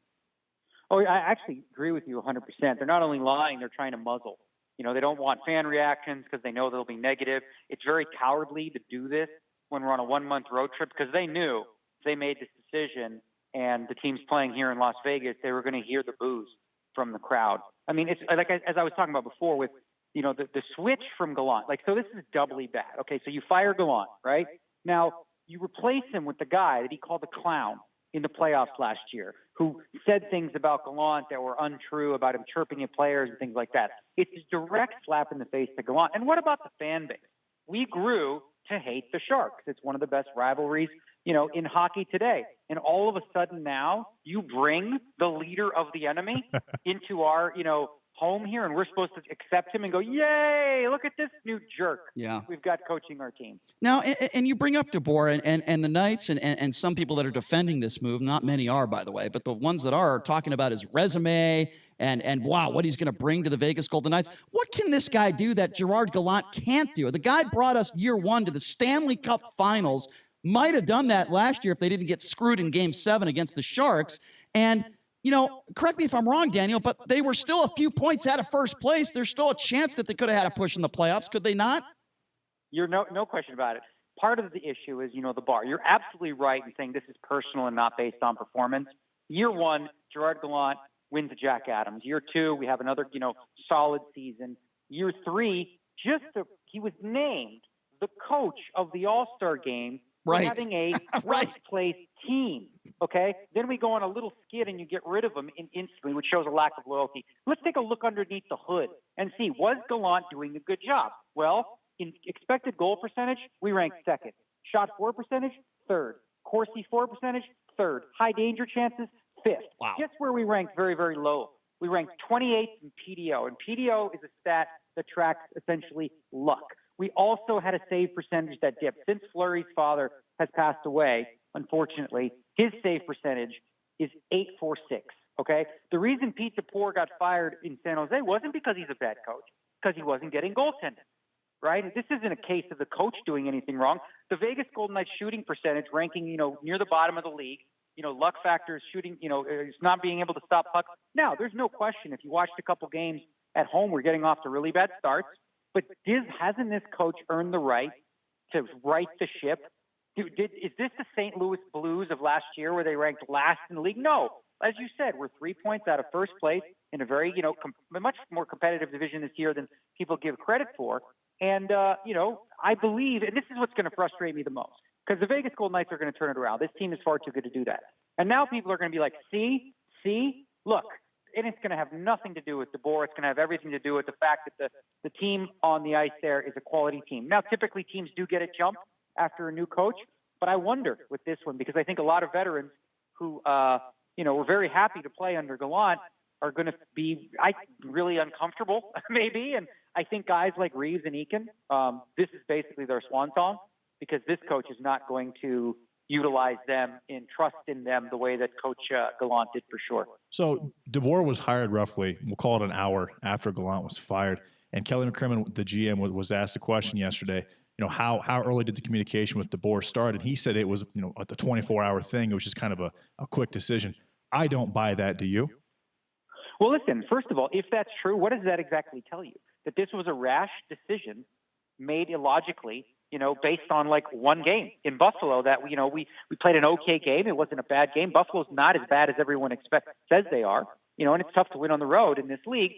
Oh, I actually agree with you 100%. They're not only lying, they're trying to muzzle. They don't want fan reactions because they know they'll be negative. It's very cowardly to do this when we're on a 1-month road trip because they knew if they made this decision and the team's playing here in Las Vegas, they were going to hear the boos from the crowd. I mean, it's like as I was talking about before with, the switch from Gallant. So this is doubly bad. Okay, so you fire Gallant, right? Now, you replace him with the guy that he called the clown in the playoffs last year, who said things about Gallant that were untrue about him chirping at players and things like that. It's a direct slap in the face to Gallant. And what about the fan base? We grew to hate the Sharks. It's one of the best rivalries, in hockey today. And all of a sudden now you bring the leader of the enemy into our, home here, and we're supposed to accept him and go, yay, look at this new jerk. Yeah. We've got coaching our team. Now, and you bring up DeBoer and the Knights and some people that are defending this move, not many are, by the way, but the ones that are talking about his resume and wow, what he's going to bring to the Vegas Golden Knights. What can this guy do that Gerard Gallant can't do? The guy brought us year one to the Stanley Cup Finals, might have done that last year if they didn't get screwed in Game 7 against the Sharks, and you know, correct me if I'm wrong, Daniel, but they were still a few points out of first place. There's still a chance that they could have had a push in the playoffs, could they not? You're no question about it. Part of the issue is, the bar. You're absolutely right in saying this is personal and not based on performance. Year one, Gerard Gallant wins the Jack Adams. Year two, we have another, solid season. Year three, he was named the coach of the All-Star game for having a first-place team. Okay, then we go on a little skid and you get rid of him instantly, which shows a lack of loyalty. Let's take a look underneath the hood and see, was Gallant doing a good job? Well, in expected goal percentage, we ranked second. Shot for percentage, third. Corsi for percentage, third. High danger chances, fifth. Wow. Guess where we ranked very, very low? We ranked 28th in PDO, and PDO is a stat that tracks essentially luck. We also had a save percentage that dipped. Since Fleury's father has passed away, unfortunately, his save percentage is .846, okay? The reason Pete DeBoer got fired in San Jose wasn't because he's a bad coach, because he wasn't getting goaltending, right? This isn't a case of the coach doing anything wrong. The Vegas Golden Knights shooting percentage ranking, near the bottom of the league, luck factors, shooting, is not being able to stop pucks. Now, there's no question if you watched a couple games at home, we're getting off to really bad starts, but hasn't this coach earned the right to right the ship? Is this the St. Louis Blues of last year where they ranked last in the league? No. As you said, we're 3 points out of first place in a very, much more competitive division this year than people give credit for. And, I believe, and this is what's going to frustrate me the most, because the Vegas Golden Knights are going to turn it around. This team is far too good to do that. And now people are going to be like, see, look, and it's going to have nothing to do with DeBoer. It's going to have everything to do with the fact that the team on the ice there is a quality team. Now, typically teams do get a jump after a new coach, but I wonder with this one, because I think a lot of veterans who, were very happy to play under Gallant are going to be really uncomfortable, maybe. And I think guys like Reeves and Eakin, this is basically their swan song, because this coach is not going to utilize them and trust in them the way that Coach Gallant did for sure. So DeBoer was hired roughly, we'll call it an hour after Gallant was fired. And Kelly McCrimmon, the GM, was asked a question yesterday, how early did the communication with DeBoer start? And he said it was, at the 24-hour thing. It was just kind of a quick decision. I don't buy that. Do you? Well, listen, first of all, if that's true, what does that exactly tell you? That this was a rash decision made illogically, based on like one game in Buffalo that, we played an okay game. It wasn't a bad game. Buffalo's not as bad as everyone says they are, and it's tough to win on the road in this league.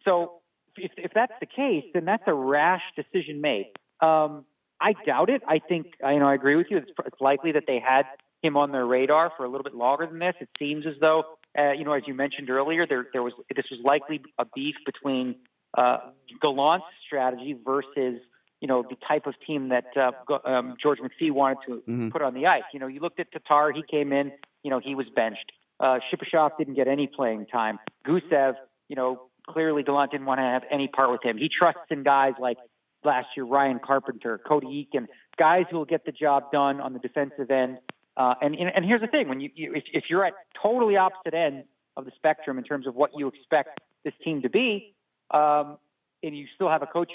So if that's the case, then that's a rash decision made. I doubt it. I think, I agree with you. It's likely that they had him on their radar for a little bit longer than this. It seems as though, as you mentioned earlier, this was likely a beef between Gallant's strategy versus, the type of team that George McPhee wanted to put on the ice. You looked at Tatar, he came in, he was benched. Shipachyov didn't get any playing time. Gusev, clearly Gallant didn't want to have any part with him. He trusts in guys like last year, Ryan Carpenter, Cody Eakin, guys who will get the job done on the defensive end. And here's the thing: when if you're at totally opposite ends of the spectrum in terms of what you expect this team to be, and you still have a coach,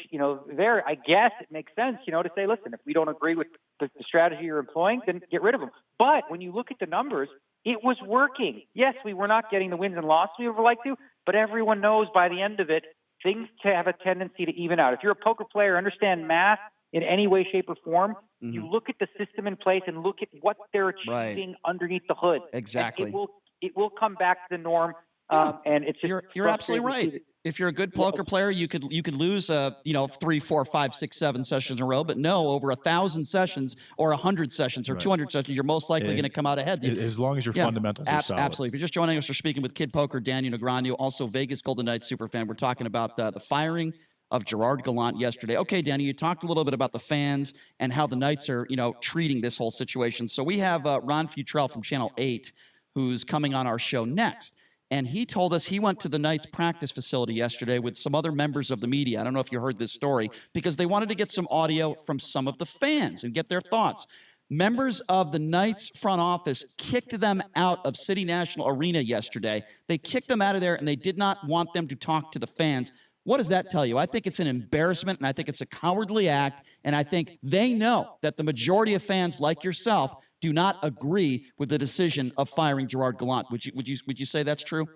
there, I guess it makes sense, to say, listen, if we don't agree with the strategy you're employing, then get rid of him. But when you look at the numbers, it was working. Yes, we were not getting the wins and losses we would like to, but everyone knows by the end of it, things have a tendency to even out. If you're a poker player, understand math in any way, shape, or form, you look at the system in place and look at what they're achieving underneath the hood. Exactly. It will come back to the norm. And it's just you're absolutely right. If you're a good poker player, you could lose 3, 4, 5, 6, 7 sessions in a row, but no, over 1,000 sessions or 100 sessions or 200 sessions, you're most likely going to come out ahead. As long as your fundamentals are solid. Absolutely. If you're just joining us, we're speaking with Kid Poker, Daniel Negreanu, also Vegas Golden Knights superfan. We're talking about the firing of Gerard Gallant yesterday. Okay, Danny, you talked a little bit about the fans and how the Knights are, treating this whole situation. So we have Ron Futrell from Channel 8 who's coming on our show next. And he told us he went to the Knights practice facility yesterday with some other members of the media. I don't know if you heard this story, because they wanted to get some audio from some of the fans and get their thoughts. Members of the Knights front office kicked them out of City National Arena yesterday. They kicked them out of there, and they did not want them to talk to the fans. What does that tell you? I think it's an embarrassment, and I think it's a cowardly act, and I think they know that the majority of fans like yourself do not agree with the decision of firing Gerard Gallant. Would you say that's true?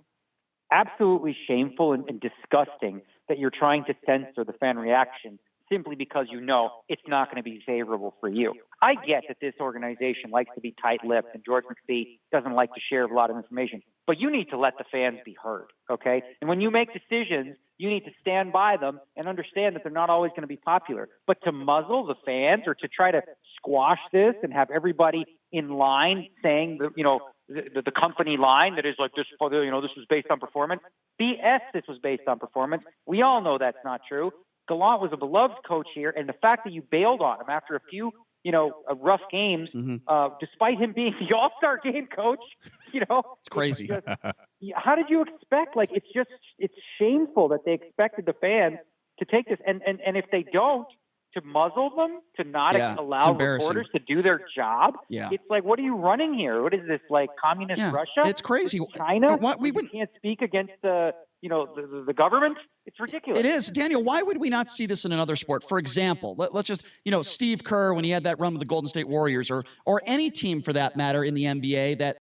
Absolutely shameful and disgusting that you're trying to censor the fan reaction simply because you know it's not going to be favorable for you. I get that this organization likes to be tight-lipped and George McPhee doesn't like to share a lot of information, but you need to let the fans be heard, okay? And when you make decisions, you need to stand by them and understand that they're not always going to be popular. But to muzzle the fans or to try to squash this and have everybody in line saying, the company line that is like this, this was based on performance. BS, this was based on performance. We all know that's not true. Gallant was a beloved coach here, and the fact that you bailed on him after a few, rough games, despite him being the All-Star game coach, it's crazy. How did you expect? It's shameful that they expected the fans to take this, and if they don't, to muzzle them, to not allow reporters to do their job. Yeah. It's like, what are you running here? What is this, like communist Russia? It's crazy. China? We can't speak against the government? It's ridiculous. It is. Daniel, why would we not see this in another sport? For example, let's just, Steve Kerr, when he had that run with the Golden State Warriors, or any team for that matter in the NBA that